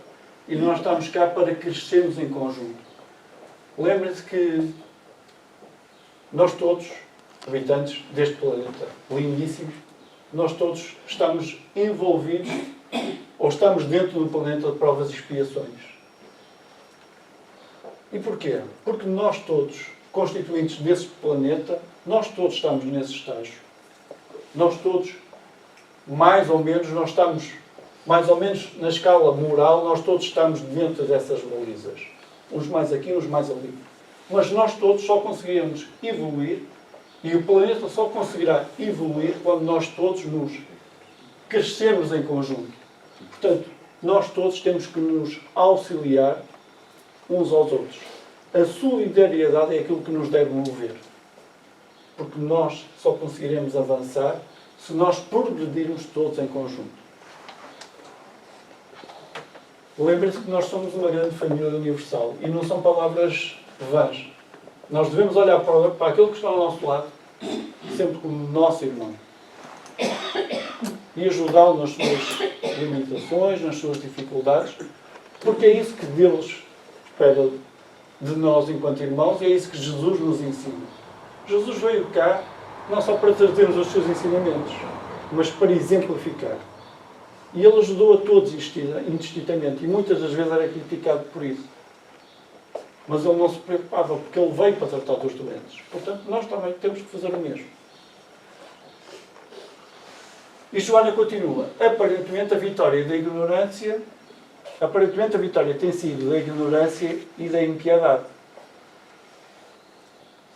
Speaker 2: e nós estamos cá para crescermos em conjunto. Lembrem-se que nós todos, habitantes deste planeta lindíssimo, nós todos estamos envolvidos ou estamos dentro do planeta de provas e expiações. E porquê? Porque nós todos, constituintes desse planeta, nós todos estamos nesse estágio. Nós todos, mais ou menos na escala moral, nós todos estamos dentro dessas balizas. Uns mais aqui, uns mais ali. Mas nós todos só conseguiremos evoluir, e o planeta só conseguirá evoluir quando nós todos nos crescermos em conjunto. Portanto, nós todos temos que nos auxiliar uns aos outros. A solidariedade é aquilo que nos deve mover. Porque nós só conseguiremos avançar se nós progredirmos todos em conjunto. Lembrem-se que nós somos uma grande família universal e não são palavras vãs. Nós devemos olhar para aquele que está ao nosso lado sempre como nosso irmão e ajudá-lo nas suas limitações, nas suas dificuldades, porque é isso que Deus espera de nós enquanto irmãos e é isso que Jesus nos ensina. Jesus veio cá não só para trazermos os seus ensinamentos, mas para exemplificar. E ele ajudou a todos indistintamente e muitas das vezes era criticado por isso. Mas ele não se preocupava, porque ele veio para tratar dos doentes. Portanto, nós também temos que fazer o mesmo. E Joana continua. Aparentemente a vitória tem sido da ignorância e da impiedade.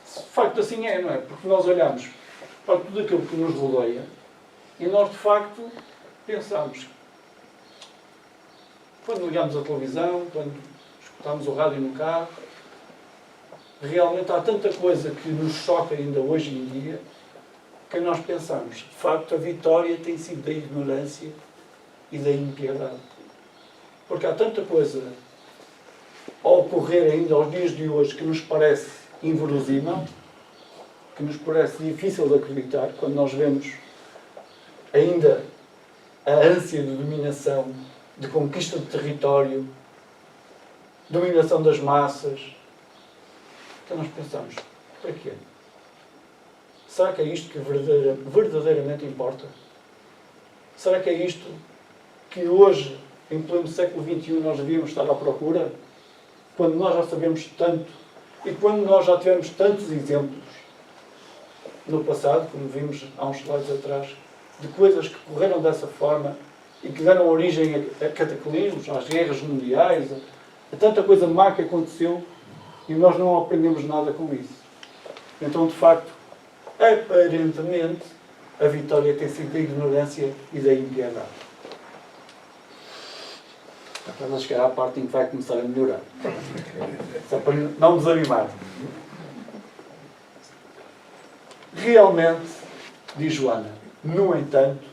Speaker 2: De facto assim é, não é? Porque nós olhamos para tudo aquilo que nos rodeia e nós de facto pensamos, quando ligamos a televisão, quando escutamos o rádio no carro, realmente há tanta coisa que nos choca ainda hoje em dia, que nós pensamos, de facto, a vitória tem sido da ignorância e da impiedade. Porque há tanta coisa a ocorrer ainda aos dias de hoje que nos parece inverosímil, que nos parece difícil de acreditar, quando nós vemos ainda a ânsia de dominação, de conquista de território, dominação das massas. Então nós pensamos, para quê? Será que é isto que verdadeiramente importa? Será que é isto que hoje, em pleno século XXI, nós devíamos estar à procura? Quando nós já sabemos tanto e quando nós já tivemos tantos exemplos no passado, como vimos há uns slides atrás, de coisas que correram dessa forma e que deram origem a cataclismos, às guerras mundiais, a tanta coisa má que aconteceu e nós não aprendemos nada com isso. Então, de facto, aparentemente, a vitória tem sido da ignorância e da impiedade. Estamos a chegar à parte em que vai começar a melhorar. Só para não desanimar. Realmente, diz Joana, no entanto,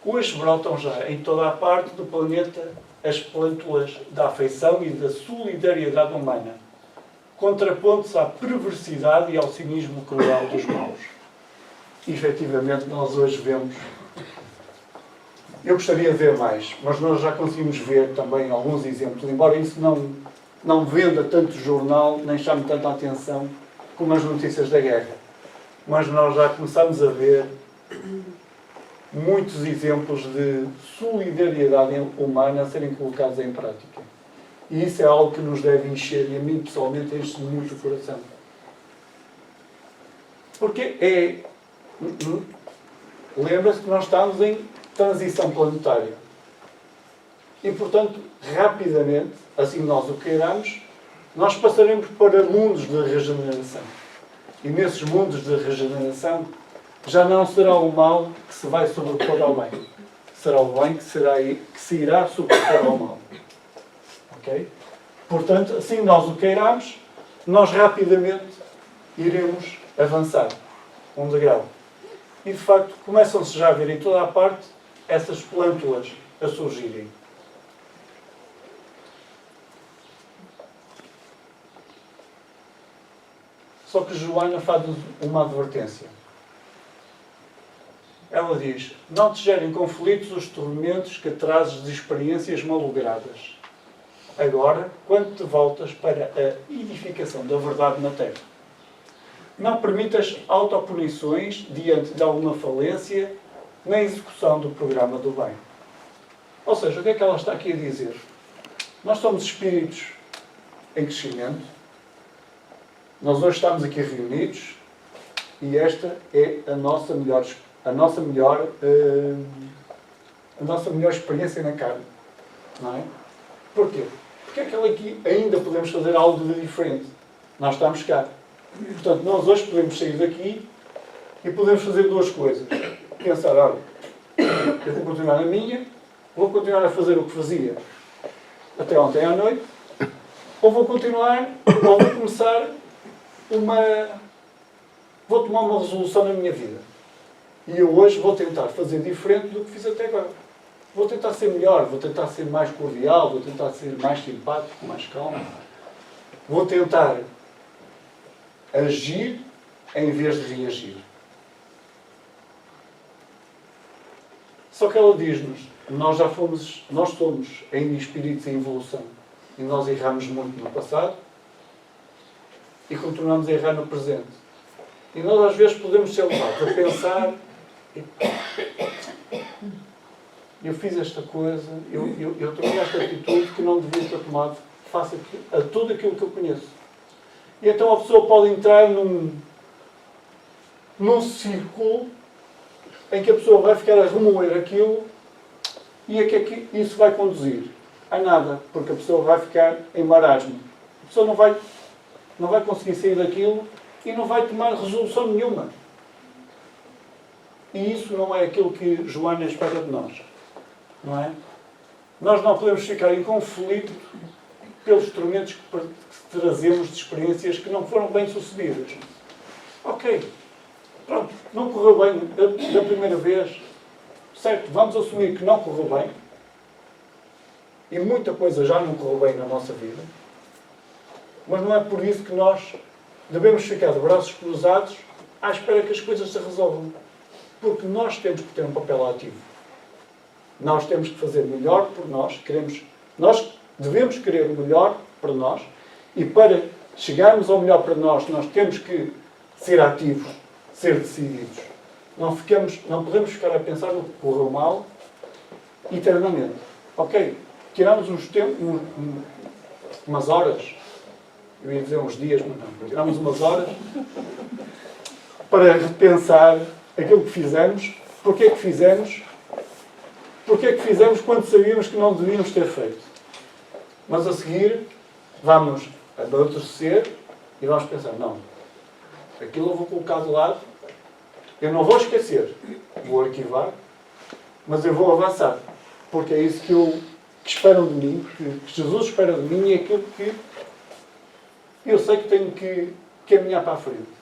Speaker 2: hoje brotam já em toda a parte do planeta as plântulas da afeição e da solidariedade humana, contrapondo-se à perversidade e ao cinismo cruel dos maus. E, efetivamente, nós hoje vemos. Eu gostaria de ver mais, mas nós já conseguimos ver também alguns exemplos, embora isso não venda tanto jornal, nem chame tanta atenção como as notícias da guerra. Mas nós já começamos a ver muitos exemplos de solidariedade humana a serem colocados em prática. E isso é algo que nos deve encher, e a mim pessoalmente enche muito o coração. Porque lembra-se que nós estamos em transição planetária. E, portanto, rapidamente, assim nós o queiramos, nós passaremos para mundos de regeneração. E nesses mundos de regeneração já não será o mal que se vai sobrepor ao bem. Será o bem que se irá sobrepor ao mal. Ok? Portanto, assim nós o queiramos, nós rapidamente iremos avançar um degrau. E, de facto, começam-se já a ver em toda a parte essas plântulas a surgirem. Só que Joana faz-nos uma advertência. Ela diz: não te gerem conflitos os tormentos que trazes de experiências malogradas. Agora, quando te voltas para a edificação da verdade na terra, não permitas autopunições diante de alguma falência na execução do programa do bem. Ou seja, o que é que ela está aqui a dizer? Nós somos espíritos em crescimento. Nós hoje estamos aqui reunidos e esta é a nossa melhor experiência na carne. Não é? Porquê? Porque é que aqui ainda podemos fazer algo de diferente. Nós estamos cá. Portanto, nós hoje podemos sair daqui e podemos fazer duas coisas. Pensar, olha, eu vou continuar na minha, vou continuar a fazer o que fazia até ontem à noite, ou vou continuar, ou vou começar vou tomar uma resolução na minha vida. E eu hoje vou tentar fazer diferente do que fiz até agora. Vou tentar ser melhor, vou tentar ser mais cordial, vou tentar ser mais simpático, mais calmo. Vou tentar agir em vez de reagir. Só que ela diz-nos, nós somos ainda espíritos em evolução. E nós erramos muito no passado e continuamos a errar no presente. E nós às vezes podemos ser levados a pensar: eu fiz esta coisa, eu tomei esta atitude que não devia ter tomado face a tudo aquilo que eu conheço. E então a pessoa pode entrar num círculo em que a pessoa vai ficar a remoer aquilo e a que é que isso vai conduzir? A nada, porque a pessoa vai ficar em marasmo. A pessoa não vai conseguir sair daquilo e não vai tomar resolução nenhuma. E isso não é aquilo que Joana espera de nós. Não é? Nós não podemos ficar em conflito pelos tormentos que trazemos de experiências que não foram bem sucedidas. Ok. Pronto. Não correu bem da primeira vez. Certo. Vamos assumir que não correu bem. E muita coisa já não correu bem na nossa vida. Mas não é por isso que nós devemos ficar de braços cruzados à espera que as coisas se resolvam. Porque nós temos que ter um papel ativo. Nós temos que fazer melhor por nós. Nós devemos querer o melhor para nós. E para chegarmos ao melhor para nós temos que ser ativos, ser decididos. Não podemos ficar a pensar no que correu mal eternamente. Ok, tiramos umas horas, eu ia dizer uns dias, mas não, tiramos umas horas para repensar aquilo que fizemos, Porquê é que fizemos? Porquê é que fizemos quando sabíamos que não devíamos ter feito? Mas a seguir, vamos amadurecer e vamos pensar, não, aquilo eu vou colocar de lado, eu não vou esquecer, vou arquivar, mas eu vou avançar. Porque é isso que esperam de mim, que Jesus espera de mim e é aquilo que eu sei que tenho que caminhar para a frente.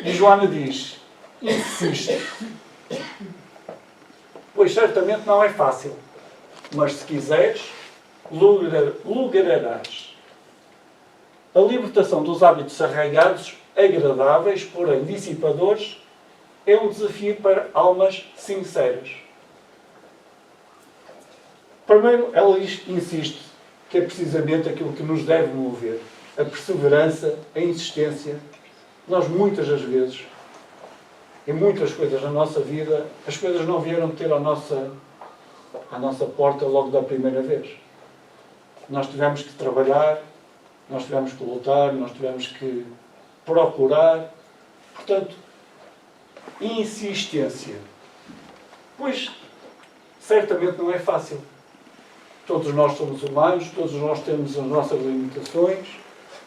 Speaker 2: E Joana diz, insiste. Pois certamente não é fácil, mas se quiseres, lograrás. A libertação dos hábitos arraigados, agradáveis, porém dissipadores, é um desafio para almas sinceras. Primeiro, ela insiste que é precisamente aquilo que nos deve mover. A perseverança, a insistência. Nós, muitas das vezes, em muitas coisas na nossa vida, as coisas não vieram ter à nossa porta logo da primeira vez. Nós tivemos que trabalhar, nós tivemos que lutar, nós tivemos que procurar. Portanto, insistência. Pois, certamente não é fácil. Todos nós somos humanos, todos nós temos as nossas limitações.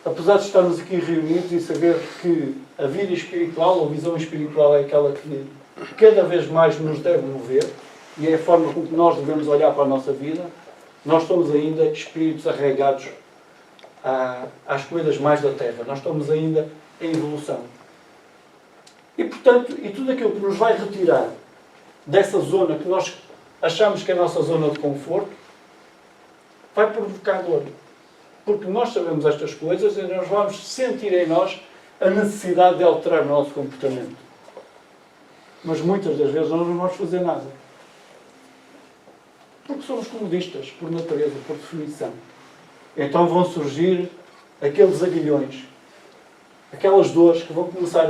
Speaker 2: Apesar de estarmos aqui reunidos e saber que a vida espiritual, ou a visão espiritual, é aquela que cada vez mais nos deve mover, e é a forma como nós devemos olhar para a nossa vida, nós somos ainda espíritos arraigados às coisas mais da Terra. Nós estamos ainda em evolução. E, portanto, e tudo aquilo que nos vai retirar dessa zona que nós achamos que é a nossa zona de conforto, vai provocar dor. Porque nós sabemos estas coisas e nós vamos sentir em nós a necessidade de alterar o nosso comportamento. Mas muitas das vezes nós não vamos fazer nada. Porque somos comodistas, por natureza, por definição. Então vão surgir aqueles aguilhões, aquelas dores que vão começar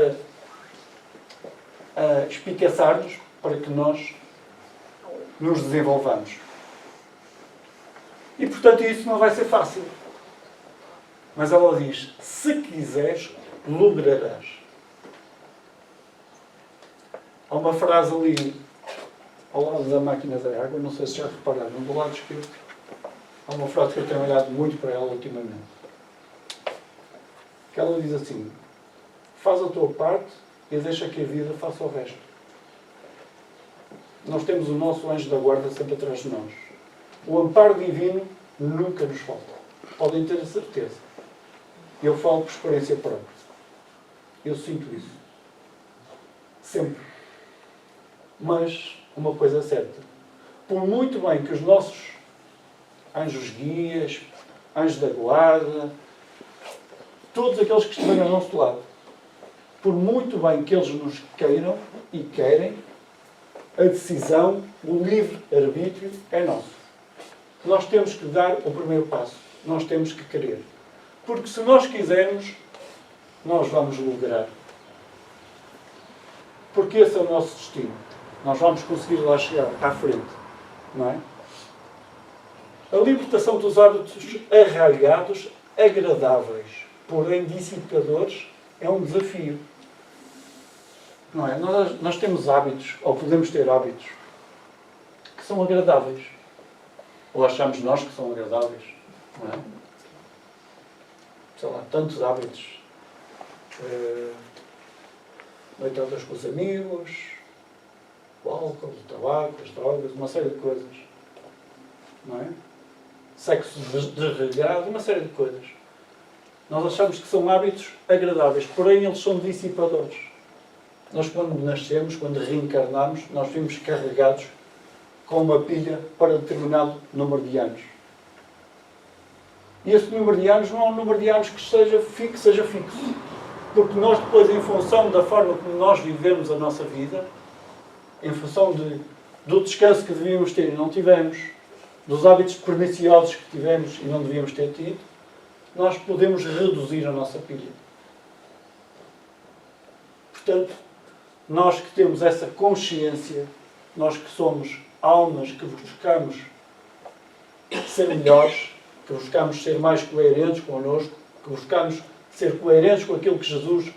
Speaker 2: a espicaçar-nos para que nós nos desenvolvamos. E, portanto, isso não vai ser fácil. Mas ela diz, se quiseres, lograrás. Há uma frase ali, ao lado da máquina da água, não sei se já repararam, do lado esquerdo, há uma frase que eu tenho olhado muito para ela ultimamente. Que ela diz assim, faz a tua parte e deixa que a vida faça o resto. Nós temos o nosso anjo da guarda sempre atrás de nós. O amparo divino nunca nos falta. Podem ter a certeza. Eu falo por experiência própria. Eu sinto isso. Sempre. Mas, uma coisa é certa. Por muito bem que os nossos anjos guias, anjos da guarda, todos aqueles que estiverem ao nosso lado, por muito bem que eles nos queiram e querem, a decisão, o livre-arbítrio é nosso. Nós temos que dar o primeiro passo. Nós temos que querer. Porque se nós quisermos, nós vamos lograr. Porque esse é o nosso destino. Nós vamos conseguir lá chegar à frente. Não é? A libertação dos hábitos arraigados, agradáveis, porém dissipadores, é um desafio. Não é? Nós temos hábitos, ou podemos ter hábitos, que são agradáveis. Ou achamos nós que são agradáveis. Não é? Sei lá, tantos hábitos. Noitadas com os amigos, o álcool, o tabaco, as drogas, uma série de coisas. Não é? Sexo desregrado, uma série de coisas. Nós achamos que são hábitos agradáveis, porém eles são dissipadores. Nós, quando nascemos, quando reencarnamos, nós fomos carregados com uma pilha para determinado número de anos. E esse número de anos não é um número de anos que seja fixo. Porque nós depois, em função da forma como nós vivemos a nossa vida, em função do descanso que devíamos ter e não tivemos, dos hábitos perniciosos que tivemos e não devíamos ter tido, nós podemos reduzir a nossa pilha. Portanto, nós que temos essa consciência, nós que somos almas que buscamos ser melhores, que buscamos ser mais coerentes connosco, que buscamos ser coerentes com aquilo que Jesus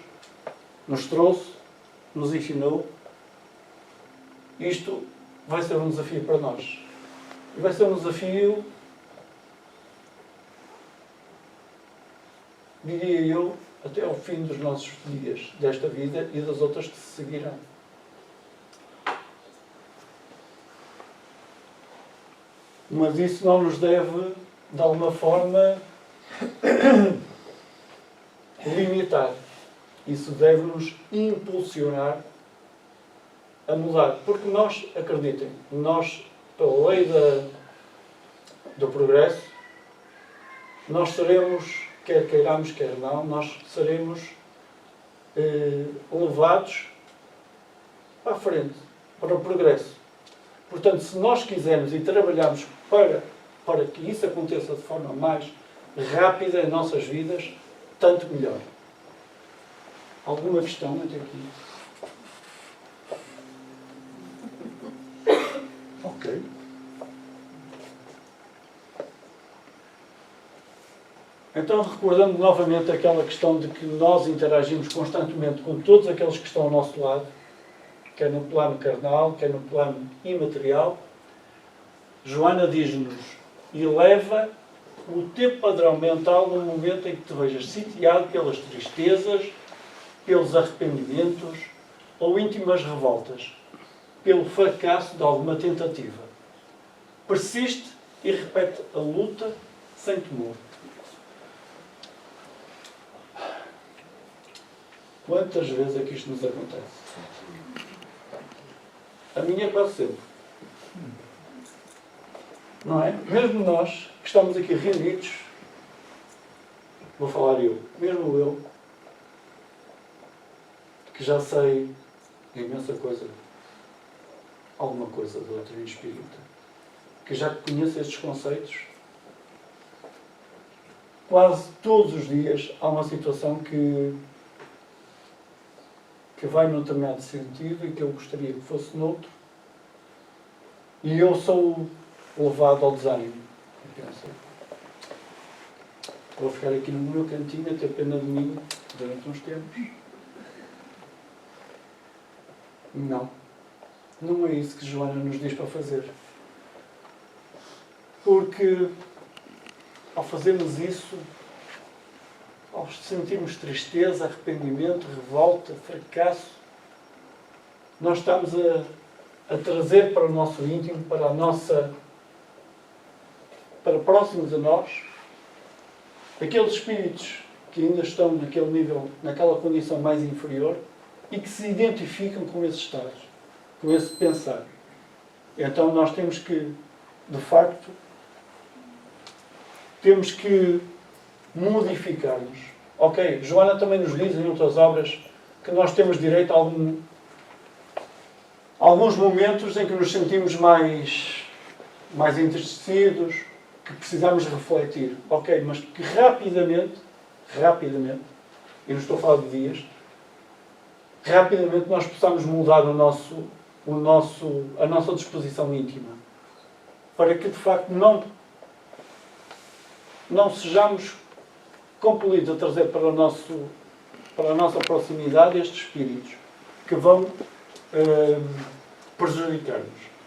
Speaker 2: nos trouxe, nos ensinou. Isto vai ser um desafio para nós. E vai ser um desafio, diria eu, até ao fim dos nossos dias, desta vida e das outras que se seguirão. Mas isso não nos deve, de alguma forma, limitar. Isso deve-nos impulsionar a mudar. Porque nós, acreditem, nós, pela lei do progresso, nós seremos, quer queiramos, quer não, nós seremos levados para a frente, para o progresso. Portanto, se nós quisermos e trabalharmos para que isso aconteça de forma mais rápida em nossas vidas, tanto melhor. Alguma questão até aqui? Ok. Então, recordando novamente aquela questão de que nós interagimos constantemente com todos aqueles que estão ao nosso lado, quer no plano carnal, quer no plano imaterial, Joana diz-nos: eleva o teu padrão mental no momento em que te vejas sitiado pelas tristezas, pelos arrependimentos ou íntimas revoltas, pelo fracasso de alguma tentativa. Persiste e repete a luta sem temor. Quantas vezes é que isto nos acontece? A minha é quase sempre. Não é? Mesmo nós, que estamos aqui reunidos, vou falar eu, mesmo eu, que já sei imensa coisa, alguma coisa da doutrina espírita, que já conheço estes conceitos, quase todos os dias há uma situação que vai num determinado sentido e que eu gostaria que fosse noutro, e eu sou levado ao desânimo. Eu penso, vou ficar aqui no meu cantinho a ter pena de mim durante uns tempos. Não. Não é isso que Joana nos diz para fazer. Porque ao fazermos isso, ao sentirmos tristeza, arrependimento, revolta, fracasso, nós estamos a trazer para o nosso íntimo, para próximos a nós, aqueles espíritos que ainda estão naquele nível, naquela condição mais inferior e que se identificam com esses estados, com esse pensar. Então nós temos que, de facto, temos que modificar-nos. Ok, Joana também nos diz em outras obras que nós temos direito a alguns momentos em que nos sentimos mais entristecidos, que precisamos refletir. Ok, mas que rapidamente, e não estou a falar de dias, rapidamente nós possamos mudar a nossa disposição íntima, para que de facto não sejamos compelidos a trazer para a nossa proximidade estes espíritos que vão prejudicar-nos.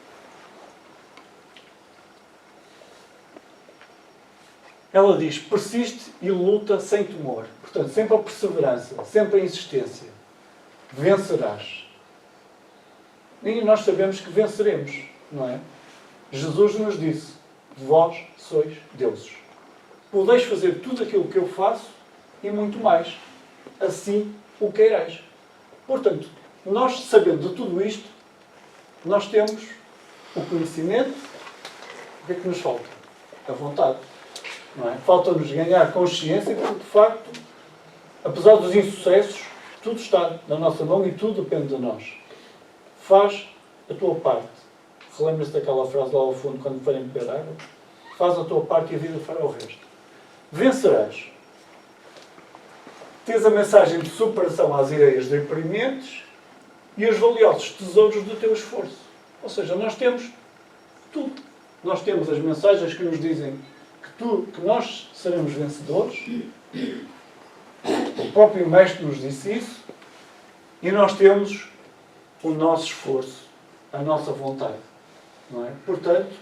Speaker 2: Ela diz: persiste e luta sem temor. Portanto, sempre a perseverança, sempre a insistência. Vencerás. E nós sabemos que venceremos, não é? Jesus nos disse: vós sois deuses. Podeis fazer tudo aquilo que eu faço e muito mais, assim o queirais. Portanto, nós, sabendo de tudo isto, nós temos o conhecimento. O que é que nos falta? A vontade. Não é? Falta-nos ganhar consciência porque, de facto, apesar dos insucessos, tudo está na nossa mão e tudo depende de nós. Faz a tua parte. Relembra-se daquela frase lá ao fundo, quando forem beber água? Faz a tua parte e a vida fará o resto. Vencerás. Tens a mensagem de superação às ideias deprimentes e os valiosos tesouros do teu esforço. Ou seja, nós temos tudo. Nós temos as mensagens que nos dizem que nós seremos vencedores. O próprio Mestre nos disse isso. E nós temos o nosso esforço, a nossa vontade. Não é? Portanto,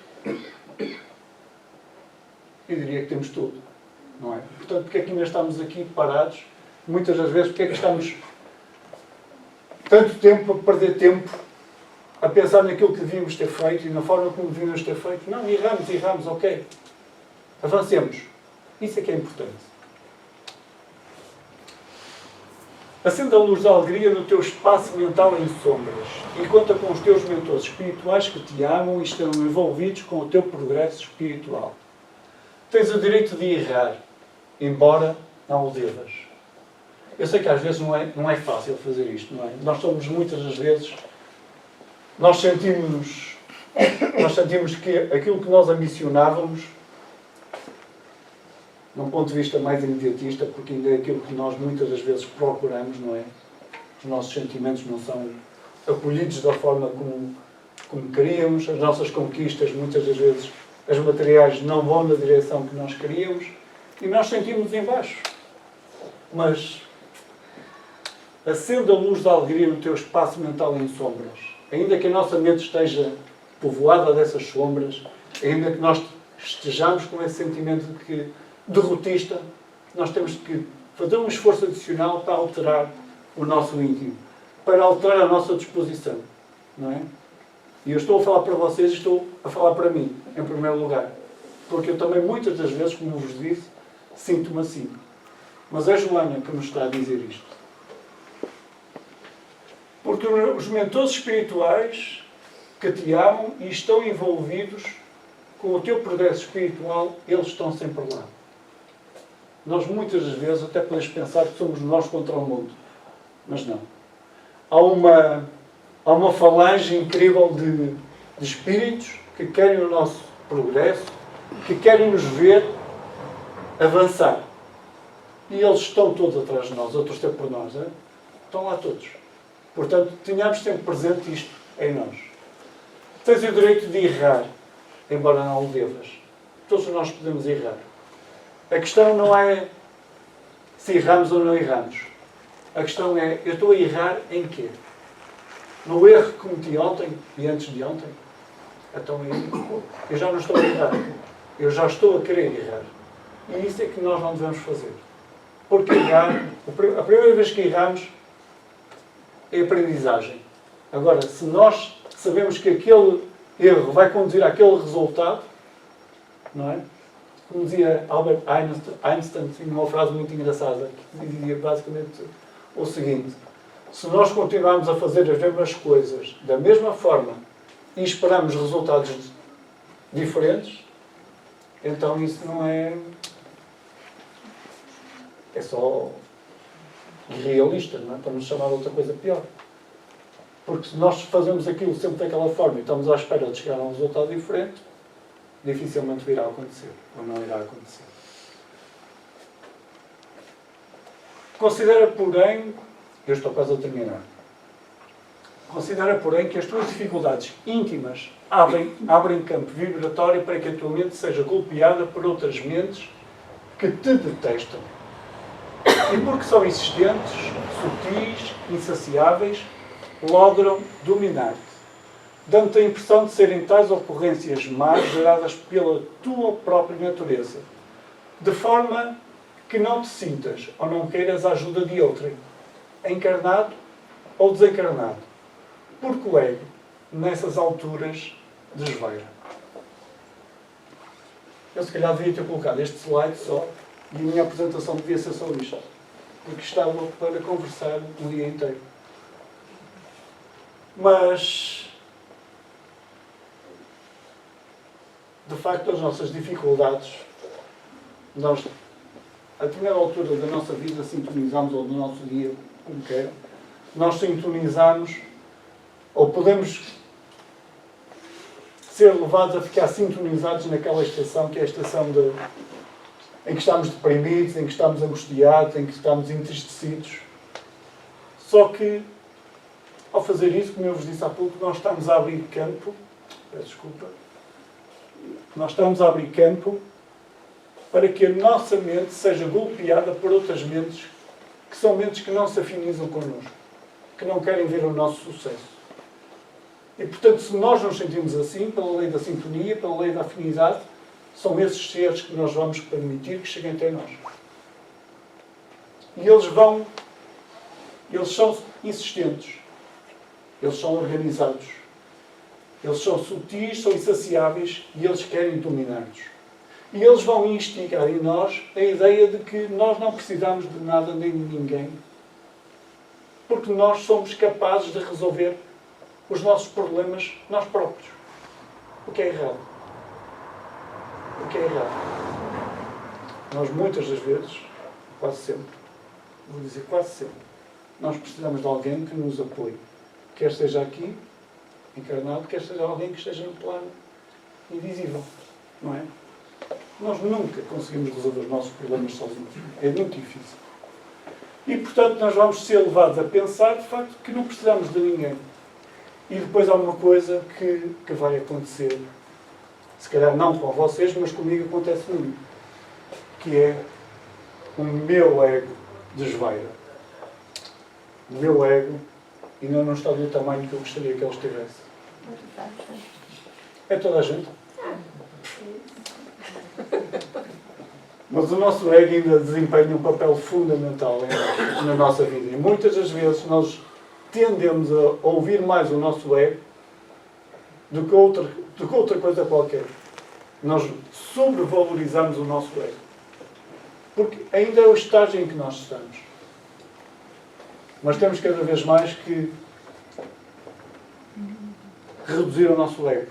Speaker 2: eu diria que temos tudo. Não é? Portanto, porque é que ainda estamos aqui parados? Muitas das vezes, porque é que estamos tanto tempo a perder tempo a pensar naquilo que devíamos ter feito e na forma como devíamos ter feito? Não, erramos, ok. Avancemos. Isso é que é importante. Acenda a luz da alegria no teu espaço mental em sombras e conta com os teus mentores espirituais que te amam e estão envolvidos com o teu progresso espiritual. Tens o direito de errar, embora não o devas. Eu sei que às vezes não é fácil fazer isto, não é? Nós somos muitas das vezes, nós sentimos que aquilo que nós ambicionávamos, num ponto de vista mais imediatista, porque ainda é aquilo que nós muitas das vezes procuramos, não é? Os nossos sentimentos não são acolhidos da forma como queríamos, as nossas conquistas, muitas das vezes, as materiais não vão na direção que nós queríamos e nós sentimos em baixo. Mas acenda a luz da alegria no teu espaço mental em sombras. Ainda que a nossa mente esteja povoada dessas sombras, ainda que nós estejamos com esse sentimento de que derrotista, nós temos que fazer um esforço adicional para alterar o nosso íntimo, para alterar a nossa disposição, não é? E eu estou a falar para vocês e estou a falar para mim, em primeiro lugar, porque eu também muitas das vezes, como vos disse, sinto-me assim. Mas é Joana que nos está a dizer isto. Porque os mentores espirituais que te amam e estão envolvidos com o teu progresso espiritual, eles estão sempre lá. Nós muitas das vezes até podemos pensar que somos nós contra o mundo. Mas não. Há uma falange incrível de espíritos que querem o nosso progresso, que querem nos ver avançar. E eles estão todos atrás de nós, a torcer por nós. Hein? Estão lá todos. Portanto, tenhamos sempre presente isto em nós. Tens o direito de errar, embora não o devas. Todos nós podemos errar. A questão não é se erramos ou não erramos. A questão é, eu estou a errar em quê? No erro que cometi ontem e antes de ontem? Então eu já não estou a errar. Eu já estou a querer errar. E isso é que nós não devemos fazer. Porque errar, a primeira vez que erramos é aprendizagem. Agora, se nós sabemos que aquele erro vai conduzir àquele resultado, não é? Como dizia Albert Einstein, tinha uma frase muito engraçada, que dizia basicamente o seguinte: se nós continuarmos a fazer as mesmas coisas da mesma forma e esperamos resultados diferentes, então isso não é só irrealista, não é? Para nos chamar de outra coisa pior. Porque se nós fazemos aquilo sempre daquela forma e estamos à espera de chegar a um resultado diferente, dificilmente virá a acontecer, ou não irá acontecer. Considera, porém, eu estou quase a terminar, considera, porém, que as tuas dificuldades íntimas abrem campo vibratório para que a tua mente seja golpeada por outras mentes que te detestam. E porque são insistentes, sutis, insaciáveis, logram dominar-te, dando-te a impressão de serem tais ocorrências más geradas pela tua própria natureza, de forma que não te sintas ou não queiras a ajuda de outrem, encarnado ou desencarnado, porque o ego, nessas alturas, desvaira. Eu se calhar devia ter colocado este slide só, e a minha apresentação devia ser só isto, porque estava para conversar o dia inteiro. Mas, de facto, as nossas dificuldades, nós, a determinada altura da nossa vida, sintonizamos, ou do nosso dia, como quer, nós sintonizamos, ou podemos ser levados a ficar sintonizados naquela estação, que é a estação em que estamos deprimidos, em que estamos angustiados, em que estamos entristecidos. Só que, ao fazer isso, como eu vos disse há pouco, nós estamos a abrir campo, peço desculpa, nós estamos a abrir campo para que a nossa mente seja golpeada por outras mentes que são mentes que não se afinizam connosco.
Speaker 3: que não querem ver o nosso sucesso. E, portanto, se nós nos sentimos assim, pela lei da sintonia, pela lei da afinidade, são esses seres que nós vamos permitir que cheguem até nós. E eles são insistentes, eles são organizados, eles são sutis, são insaciáveis e eles querem dominar-nos. E eles vão instigar em nós a ideia de que nós não precisamos de nada nem de ninguém, porque nós somos capazes de resolver os nossos problemas nós próprios. O que é errado. O que é errado. Nós muitas das vezes, quase sempre, vou dizer quase sempre, nós precisamos de alguém que nos apoie. Quer seja aqui, encarnado, quer seja alguém que esteja no plano invisível. Não é? Nós nunca conseguimos resolver os nossos problemas sozinhos. É muito difícil. E, portanto, nós vamos ser levados a pensar, de facto, que não precisamos de ninguém. E depois há uma coisa que vai acontecer, se calhar não com vocês, mas comigo acontece muito, que é o meu ego desvaira. O meu ego ainda não está do tamanho que eu gostaria que ele estivesse. É toda a gente. Mas o nosso ego ainda desempenha um papel fundamental na nossa vida. E muitas das vezes nós tendemos a ouvir mais o nosso ego do que outra coisa qualquer. Nós sobrevalorizamos o nosso ego. Porque ainda é o estágio em que nós estamos. Mas temos cada vez mais que reduzir o nosso ego.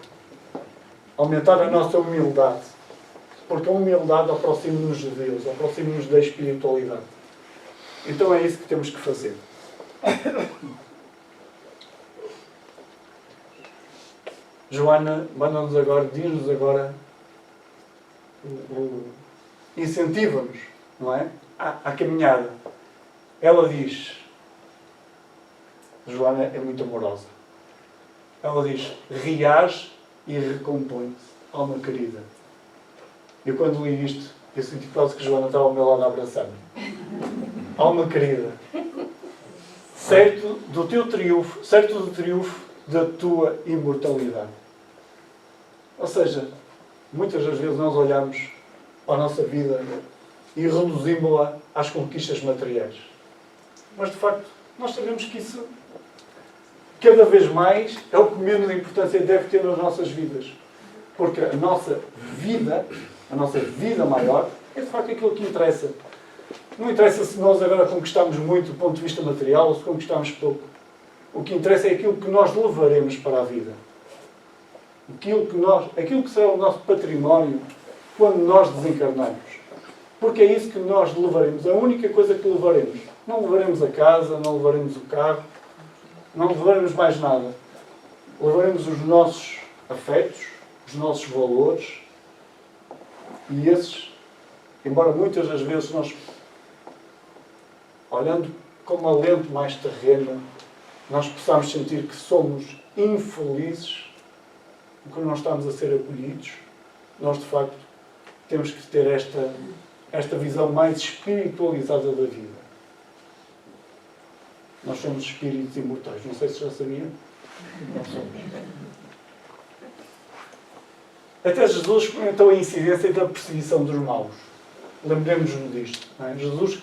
Speaker 3: Aumentar a nossa humildade. Porque a humildade aproxima-nos de Deus, aproxima-nos da espiritualidade. Então é isso que temos que fazer. Joana manda-nos agora, diz-nos agora, incentiva-nos, não é? À caminhada. Ela diz, Joana é muito amorosa. Ela diz, reage e recompõe-se, alma querida. Eu quando li isto, eu senti quase que Joana estava ao meu lado a abraçar-me. Alma querida, certo do teu triunfo, certo do triunfo da tua imortalidade. Ou seja, muitas das vezes nós olhamos para a nossa vida e reduzimos-la às conquistas materiais. Mas, de facto, nós sabemos que isso, cada vez mais, é o que menos importância deve ter nas nossas vidas. Porque a nossa vida maior, é de facto aquilo que interessa. Não interessa se nós agora conquistamos muito do ponto de vista material ou se conquistamos pouco. O que interessa é aquilo que nós levaremos para a vida. Aquilo que será o nosso património quando nós desencarnarmos. Porque é isso que nós levaremos. A única coisa que levaremos. Não levaremos a casa, não levaremos o carro, não levaremos mais nada. Levaremos os nossos afetos, os nossos valores. E esses, embora muitas das vezes nós, olhando com uma lente mais terrena, nós possamos sentir que somos infelizes porque não estamos a ser acolhidos, nós de facto temos que ter esta visão mais espiritualizada da vida. Nós somos espíritos imortais. Não sei se já sabiam. Nós somos. Até Jesus experimentou a incidência da perseguição dos maus. Lembremos-nos disto. Não é? Jesus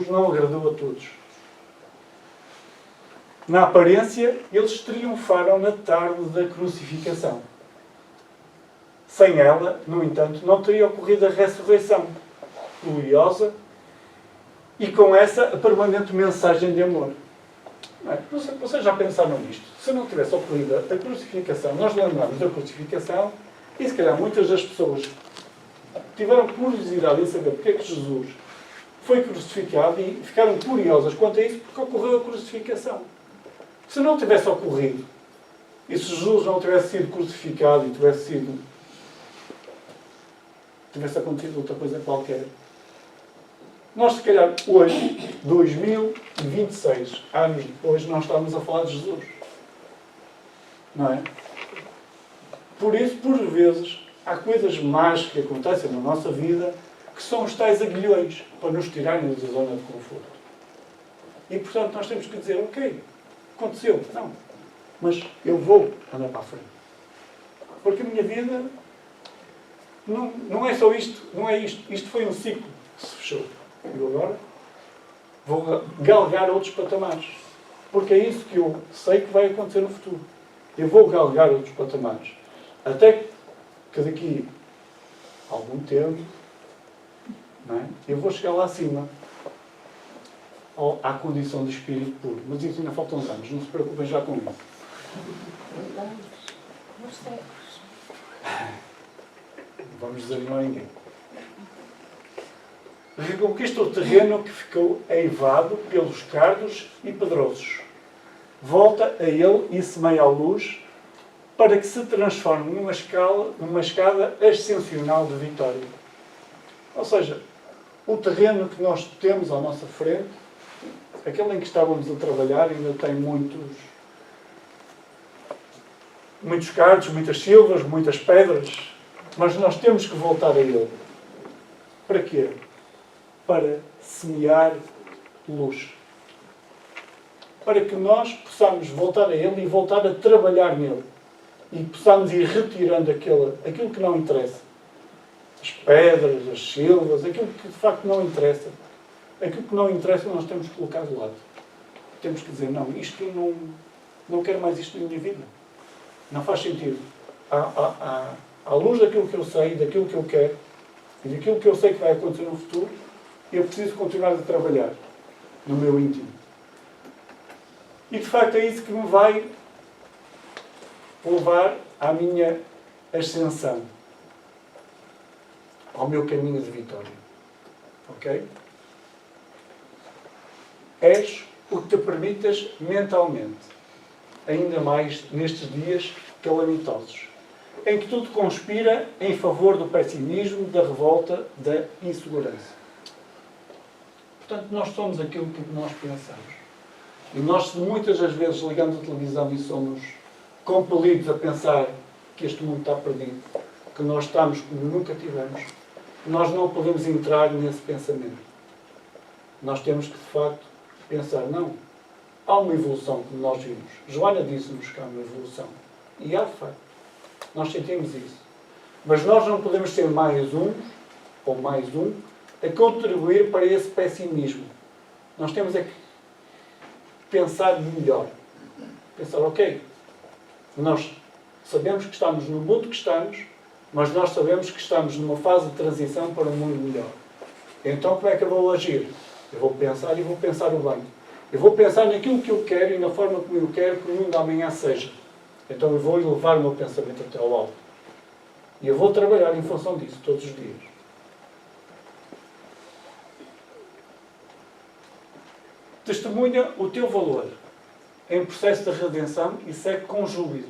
Speaker 3: não agradou a todos. Na aparência, eles triunfaram na tarde da crucificação. Sem ela, no entanto, não teria ocorrido a ressurreição gloriosa e com essa a permanente mensagem de amor. Não é? Vocês já pensaram nisto? Se não tivesse ocorrido a crucificação, nós lembramos da crucificação e se calhar muitas das pessoas tiveram curiosidade em saber porque é que Jesus foi crucificado e ficaram curiosas quanto a isso porque ocorreu a crucificação. Se não tivesse ocorrido, e se Jesus não tivesse sido crucificado e tivesse acontecido outra coisa qualquer, nós se calhar hoje, 2026 anos depois, não estamos a falar de Jesus. Não é? Por isso, por vezes, há coisas más que acontecem na nossa vida que são os tais aguilhões para nos tirarem da zona de conforto. E, portanto, nós temos que dizer, ok, aconteceu, não, mas eu vou andar para a frente. Porque a minha vida não é só isto, não é isto. Isto foi um ciclo que se fechou. E eu agora vou galgar outros patamares. Porque é isso que eu sei que vai acontecer no futuro. Eu vou galgar outros patamares. Até que daqui a algum tempo, não é? Eu vou chegar lá acima. À condição de espírito puro. Mas isso ainda faltam uns anos. Não se preocupem já com isso. Vamos desanimar ninguém. Reconquista o terreno que ficou eivado pelos cardos e pedrosos. Volta a ele e semeia a luz para que se transforme numa escada ascensional de vitória. Ou seja, o terreno que nós temos à nossa frente, aquele em que estávamos a trabalhar, ainda tem muitos cardos, muitas silvas, muitas pedras, mas nós temos que voltar a ele. Para quê? Para semear luz. Para que nós possamos voltar a ele e voltar a trabalhar nele. E possamos ir retirando aquilo que não interessa. As pedras, as silvas, aquilo que de facto não interessa. Aquilo que não interessa nós temos que colocar de lado. Temos que dizer, não, isto não quero mais isto na minha vida. Não faz sentido. À luz daquilo que eu sei, daquilo que eu quero, e daquilo que eu sei que vai acontecer no futuro, eu preciso continuar a trabalhar no meu íntimo. E de facto é isso que me vai levar à minha ascensão, ao meu caminho de vitória. Ok? És o que te permitas mentalmente, ainda mais nestes dias calamitosos, em que tudo conspira em favor do pessimismo, da revolta, da insegurança. Portanto, nós somos aquilo que nós pensamos. E nós muitas das vezes ligamos a televisão e somos compelidos a pensar que este mundo está perdido, que nós estamos como nunca tivemos. Nós não podemos entrar nesse pensamento. Nós temos que, de facto, pensar, não, há uma evolução, como nós vimos. Joana disse-nos que há uma evolução. E há, de facto. Nós sentimos isso. Mas nós não podemos ser mais um a contribuir para esse pessimismo. Nós temos é que pensar melhor. Pensar, ok, nós sabemos que estamos no mundo que estamos, mas nós sabemos que estamos numa fase de transição para um mundo melhor. Então como é que eu vou agir? Eu vou pensar e vou pensar o bem. Eu vou pensar naquilo que eu quero e na forma como eu quero que o mundo amanhã seja. Então eu vou elevar o meu pensamento até ao alto. E eu vou trabalhar em função disso todos os dias. Testemunha o teu valor em processo de redenção e segue com juízo,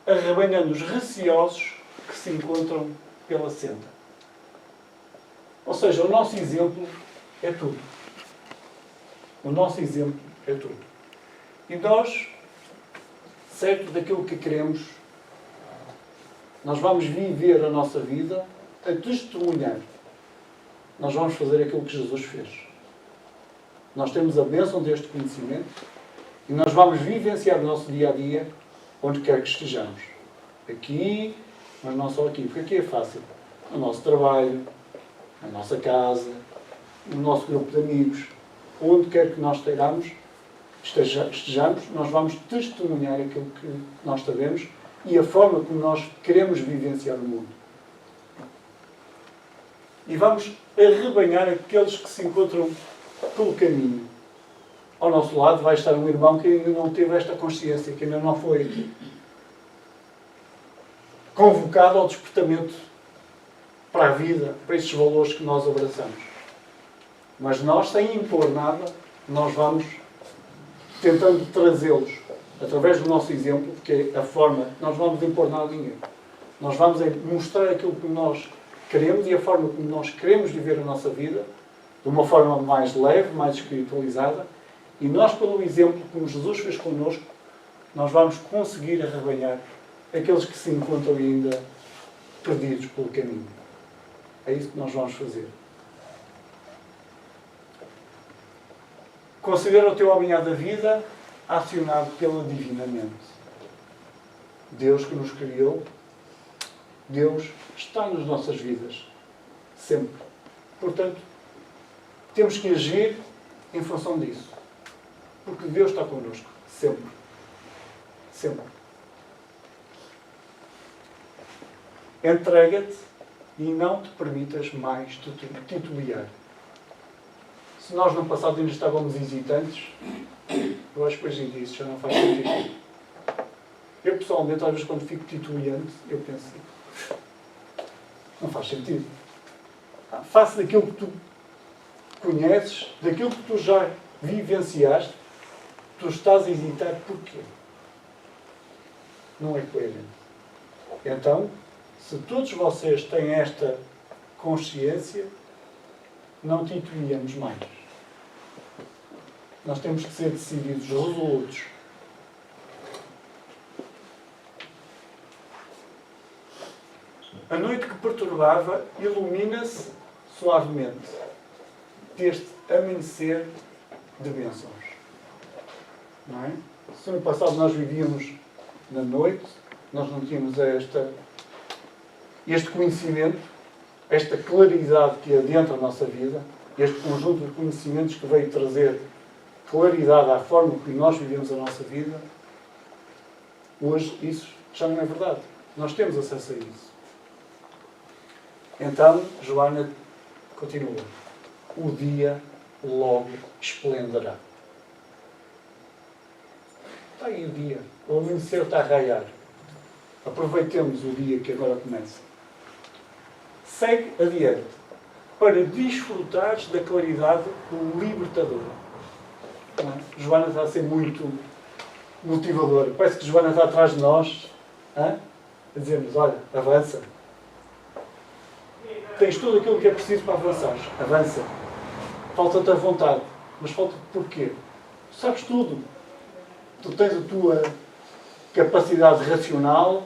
Speaker 3: arrebanhando os receosos que se encontram pela senda. Ou seja, o nosso exemplo é tudo. O nosso exemplo é tudo. E nós, certo daquilo que queremos, nós vamos viver a nossa vida a testemunhar. Nós vamos fazer aquilo que Jesus fez. Nós temos a bênção deste conhecimento e nós vamos vivenciar o nosso dia-a-dia onde quer que estejamos. Aqui, mas não só aqui, porque aqui é fácil. No nosso trabalho, na nossa casa, no nosso grupo de amigos, onde quer que nós estejamos, nós vamos testemunhar aquilo que nós sabemos e a forma como nós queremos vivenciar o mundo. E vamos arrebanhar aqueles que se encontram pelo caminho. Ao nosso lado vai estar um irmão que ainda não teve esta consciência, que ainda não foi convocado ao despertamento para a vida, para estes valores que nós abraçamos. Mas nós, sem impor nada, nós vamos tentando trazê-los através do nosso exemplo, que é a forma, nós não vamos impor nada a ninguém. Nós vamos mostrar aquilo que nós queremos e a forma como nós queremos viver a nossa vida, de uma forma mais leve, mais espiritualizada, e nós, pelo exemplo, como Jesus fez connosco, nós vamos conseguir arrebanhar aqueles que se encontram ainda perdidos pelo caminho. É isso que nós vamos fazer. Considera o teu amanhã da vida acionado pela divina mente. Deus que nos criou, Deus está nas nossas vidas. Sempre. Portanto, temos que agir em função disso. Porque Deus está connosco. Sempre. Sempre. Entrega-te e não te permitas mais titubear. Se nós no passado ainda estávamos hesitantes, eu acho que hoje em dia isso já não faz sentido. Eu pessoalmente, às vezes quando fico titubeante, eu penso, não faz sentido. Face daquilo que tu conheces, daquilo que tu já vivenciaste, tu estás a hesitar porquê? Não é coerente. Então, se todos vocês têm esta consciência, não titubeamos mais. Nós temos que ser decididos, resolutos. A noite que perturbava ilumina-se suavemente deste amanhecer de bênçãos. Não é? Se no passado nós vivíamos na noite, nós não tínhamos este conhecimento, esta claridade que adentra a nossa vida, este conjunto de conhecimentos que veio trazer claridade à forma que nós vivemos a nossa vida, hoje isso já não é verdade. Nós temos acesso a isso. Então, Joana continua. O dia logo esplenderá. Está aí o dia. O amanhecer está a raiar. Aproveitemos o dia que agora começa. Segue adiante para desfrutares da claridade libertadora. Não é? Joana está a ser muito motivadora. Parece que Joana está atrás de nós, a dizer-nos, olha, avança. Tens tudo aquilo que é preciso para avançar. Avança. Falta-te a vontade. Mas falta-te porquê? Tu sabes tudo. Tu tens a tua capacidade racional,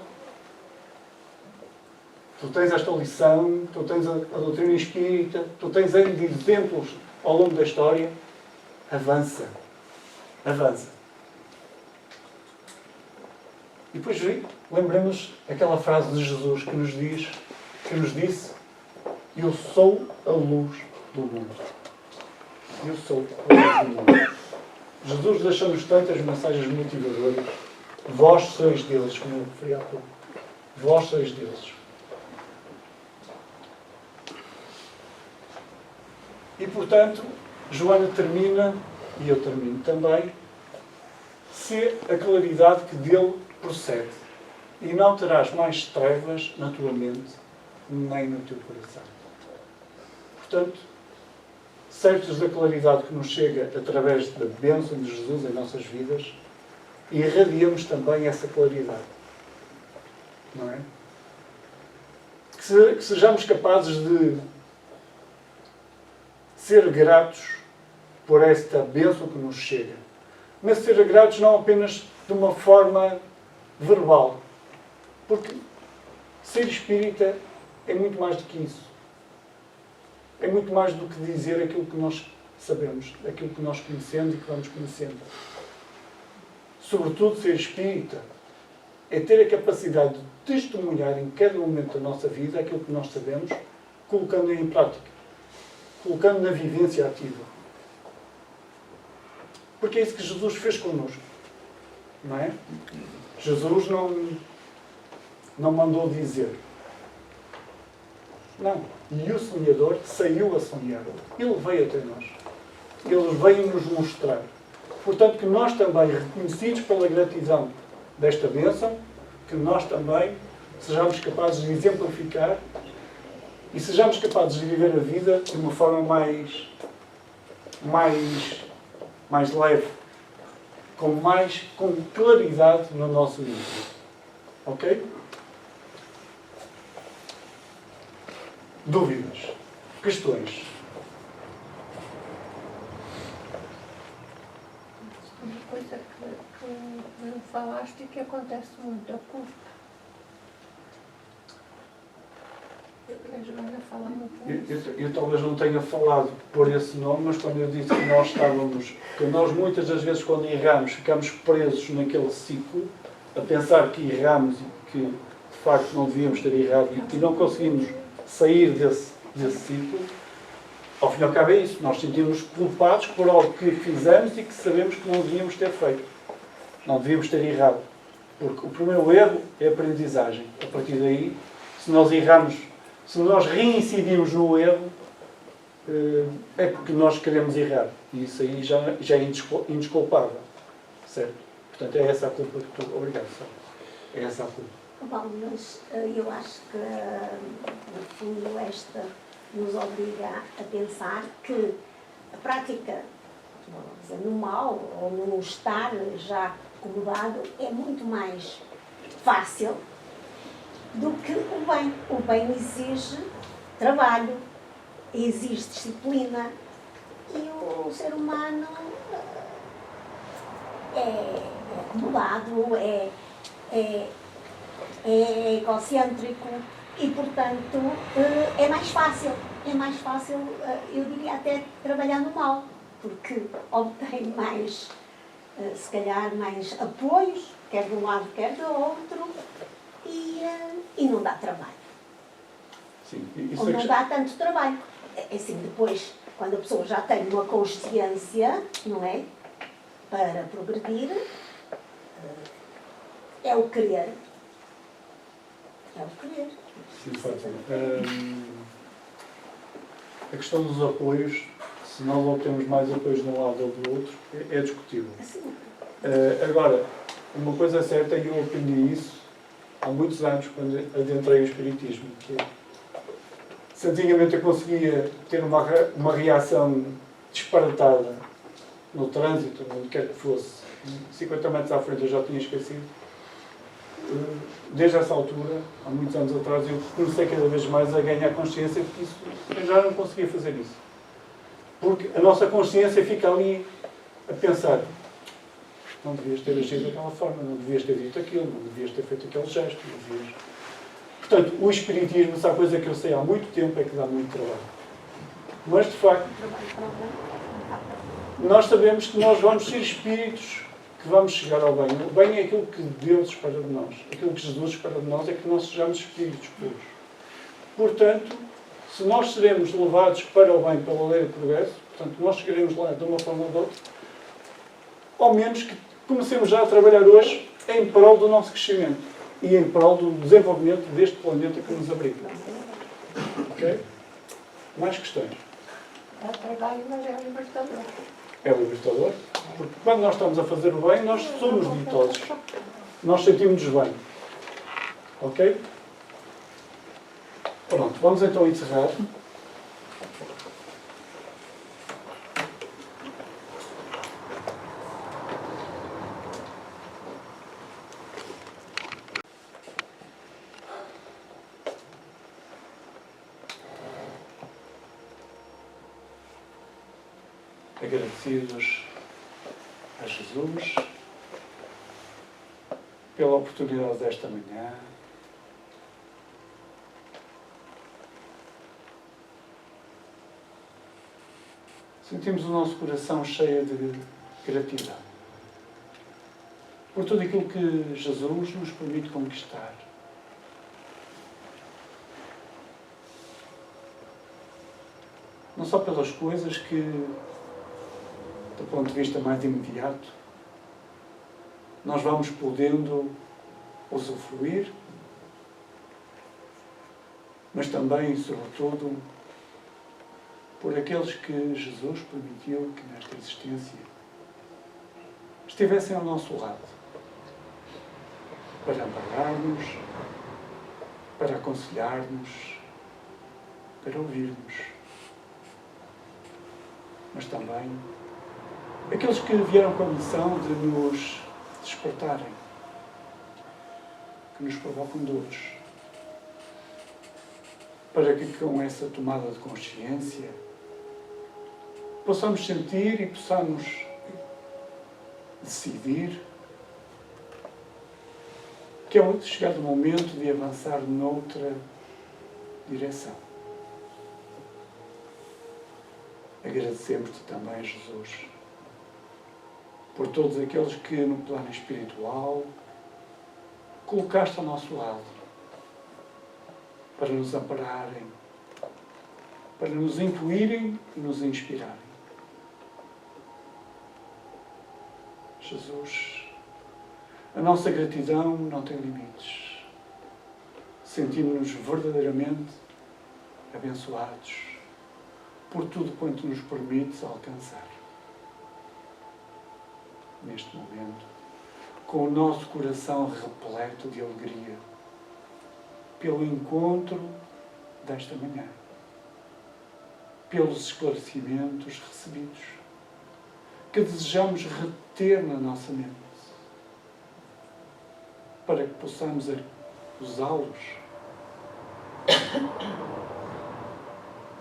Speaker 3: tu tens esta lição, tu tens a doutrina espírita, tu tens ainda exemplos ao longo da história. Avança. Avança. E depois lembremos aquela frase de Jesus que nos disse: eu sou a luz do mundo. Eu sou a luz do mundo. Jesus deixou-nos tantas mensagens motivadoras. Vós sois deles, como eu referi há pouco. Vós sois deles. E, portanto, Joana termina, e eu termino também, se a claridade que dele procede. E não terás mais trevas na tua mente, nem no teu coração. Portanto, certos da claridade que nos chega através da bênção de Jesus em nossas vidas, irradiamos também essa claridade. Não é? Que sejamos capazes de ser gratos por esta bênção que nos chega. Mas ser gratos não apenas de uma forma verbal. Porque ser espírita é muito mais do que isso. É muito mais do que dizer aquilo que nós sabemos, aquilo que nós conhecemos e que vamos conhecendo. Sobretudo, ser espírita é ter a capacidade de testemunhar em cada momento da nossa vida aquilo que nós sabemos, colocando em prática, colocando na vivência ativa. Porque é isso que Jesus fez connosco. Não é? Jesus não mandou dizer. Não. E o sonhador saiu a sonhar. Ele veio até nós. Ele veio nos mostrar. Portanto, que nós também, reconhecidos pela gratidão desta bênção, que nós também sejamos capazes de exemplificar e sejamos capazes de viver a vida de uma forma mais leve, com claridade no nosso íntimo. Ok? Dúvidas? Questões?
Speaker 4: Uma coisa que não falaste e que acontece muito, a culpa. A Joana fala muito
Speaker 3: Eu talvez não tenha falado por esse nome, mas quando eu disse que nós estávamos, que nós muitas das vezes quando erramos ficamos presos naquele ciclo, a pensar que erramos e que de facto não devíamos ter errado e não conseguimos sair desse ciclo, ao fim e ao cabo é isso, nós sentimos culpados por algo que fizemos e que sabemos que não devíamos ter feito, não devíamos ter errado. Porque o primeiro erro é a aprendizagem. A partir daí, se nós erramos, se nós reincidimos no erro, é porque nós queremos errar. E isso aí já é indesculpável. Certo? Portanto, é essa a culpa que tu... Obrigado, Sara. É essa a culpa.
Speaker 5: Bom, mas eu acho que, no fundo, esta nos obriga a pensar que a prática no mal ou no estar já acomodado é muito mais fácil do que o bem. O bem exige trabalho, exige disciplina e o ser humano é acomodado, é egocêntrico e, portanto, é mais fácil, eu diria até trabalhar no mal, porque obtém mais, se calhar, mais apoios, quer de um lado, quer do outro, e não dá trabalho.
Speaker 3: Sim,
Speaker 5: Ou não dá tanto trabalho. Assim, depois, quando a pessoa já tem uma consciência, não é? Para progredir, é o querer. É o querer.
Speaker 3: Sim, Fátima. A questão dos apoios, se nós obtemos mais apoios de um lado ou do outro, é discutível.
Speaker 5: Assim,
Speaker 3: Agora, uma coisa é certa, e eu aprendi isso há muitos anos, quando adentrei o Espiritismo, que se antigamente eu conseguia ter uma reação disparatada no trânsito, onde quer que fosse, 50 metros à frente eu já tinha esquecido, desde essa altura, há muitos anos atrás, eu comecei cada vez mais a ganhar consciência de que isso, eu já não conseguia fazer isso. Porque a nossa consciência fica ali a pensar: não devias ter agido daquela forma, não devias ter dito aquilo, não devias ter feito aquele gesto, não devias... Portanto, o Espiritismo, essa coisa que eu sei há muito tempo, é que dá muito trabalho. Mas, de facto, nós sabemos que nós vamos ser espíritos que vamos chegar ao bem. O bem é aquilo que Deus espera de nós. Aquilo que Jesus espera de nós é que nós sejamos espíritos puros. Portanto, se nós seremos levados para o bem, pela lei do progresso, portanto, nós chegaremos lá de uma forma ou de outra, ao menos que comecemos já a trabalhar hoje em prol do nosso crescimento e em prol do desenvolvimento deste planeta que nos abriga. Ok? Mais questões?
Speaker 4: É trabalho, mas é libertador.
Speaker 3: É libertador, porque quando nós estamos a fazer o bem, nós somos ditosos. Nós sentimos-nos bem. Ok? Pronto, vamos então encerrar. Agradecidos a Jesus pela oportunidade desta manhã, sentimos o nosso coração cheio de gratidão por tudo aquilo que Jesus nos permite conquistar. Não só pelas coisas que, do ponto de vista mais imediato, nós vamos podendo usufruir, mas também, sobretudo, por aqueles que Jesus permitiu que nesta existência estivessem ao nosso lado, para amparar-nos, para aconselhar-nos, para ouvir-nos, mas também aqueles que vieram com a missão de nos despertarem, que nos provocam dores, para que com essa tomada de consciência possamos sentir e possamos decidir que é chegado o momento de avançar noutra direção. agradecemos-te também, Jesus, por todos aqueles que no plano espiritual colocaste ao nosso lado para nos ampararem, para nos intuírem e nos inspirarem. Jesus, a nossa gratidão não tem limites. Sentimos-nos verdadeiramente abençoados por tudo quanto nos permites alcançar. Neste momento, com o nosso coração repleto de alegria, pelo encontro desta manhã, pelos esclarecimentos recebidos, que desejamos reter na nossa mente, para que possamos usá-los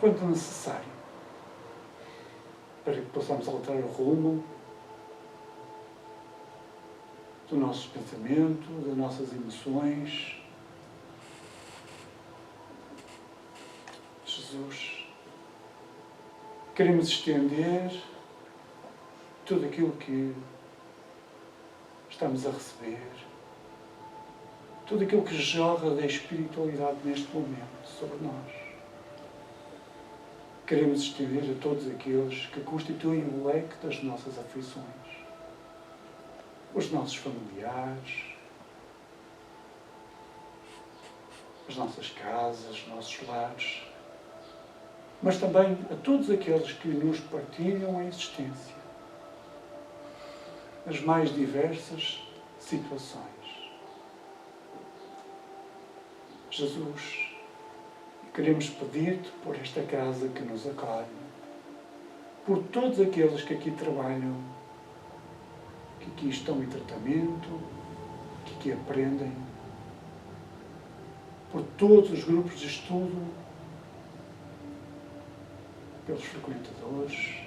Speaker 3: quando necessário, para que possamos alterar o rumo do nosso pensamento, das nossas emoções. Jesus, queremos estender tudo aquilo que estamos a receber, tudo aquilo que jorra da espiritualidade neste momento sobre nós. Queremos estender a todos aqueles que constituem o leque das nossas aflições, os nossos familiares, as nossas casas, os nossos lares, mas também a todos aqueles que nos partilham a existência, nas mais diversas situações. Jesus, queremos pedir-te por esta casa que nos acolhe, por todos aqueles que aqui trabalham, que aqui estão em tratamento, que aqui aprendem, por todos os grupos de estudo, pelos frequentadores,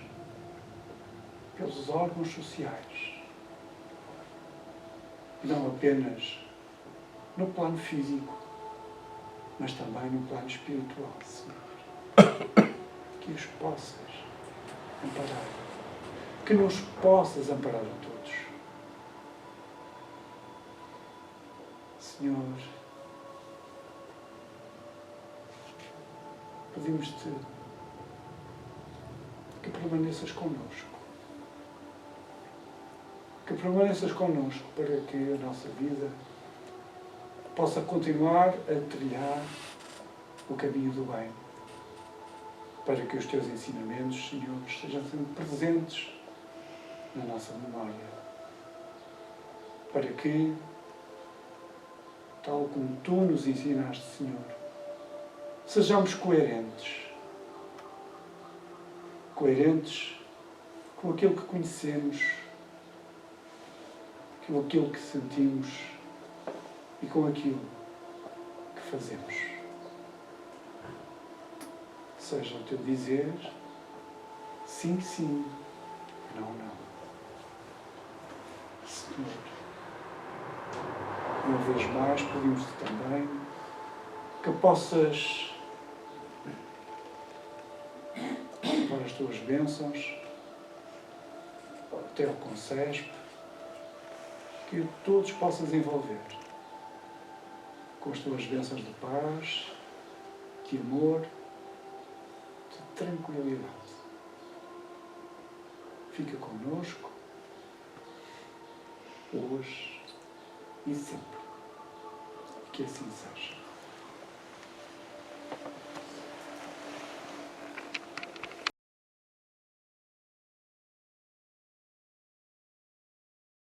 Speaker 3: pelos órgãos sociais. E não apenas no plano físico, mas também no plano espiritual, Senhor. Que os possas amparar. Que nos possas amparar a todos. Senhor, pedimos-te que permaneças connosco. Que permaneças connosco para que a nossa vida possa continuar a trilhar o caminho do bem. Para que os teus ensinamentos, Senhor, estejam sempre presentes na nossa memória. Para que, tal como tu nos ensinaste, Senhor, sejamos coerentes. Coerentes com aquilo que conhecemos, com aquilo que sentimos e com aquilo que fazemos. Seja o teu dizer sim, sim, não, não. Senhor, uma vez mais pedimos-te também que possas levar as tuas bênçãos até ao Concesp, que todos possas envolver com as tuas bênçãos de paz, de amor, de tranquilidade. Fica connosco, hoje e sempre. Que assim seja.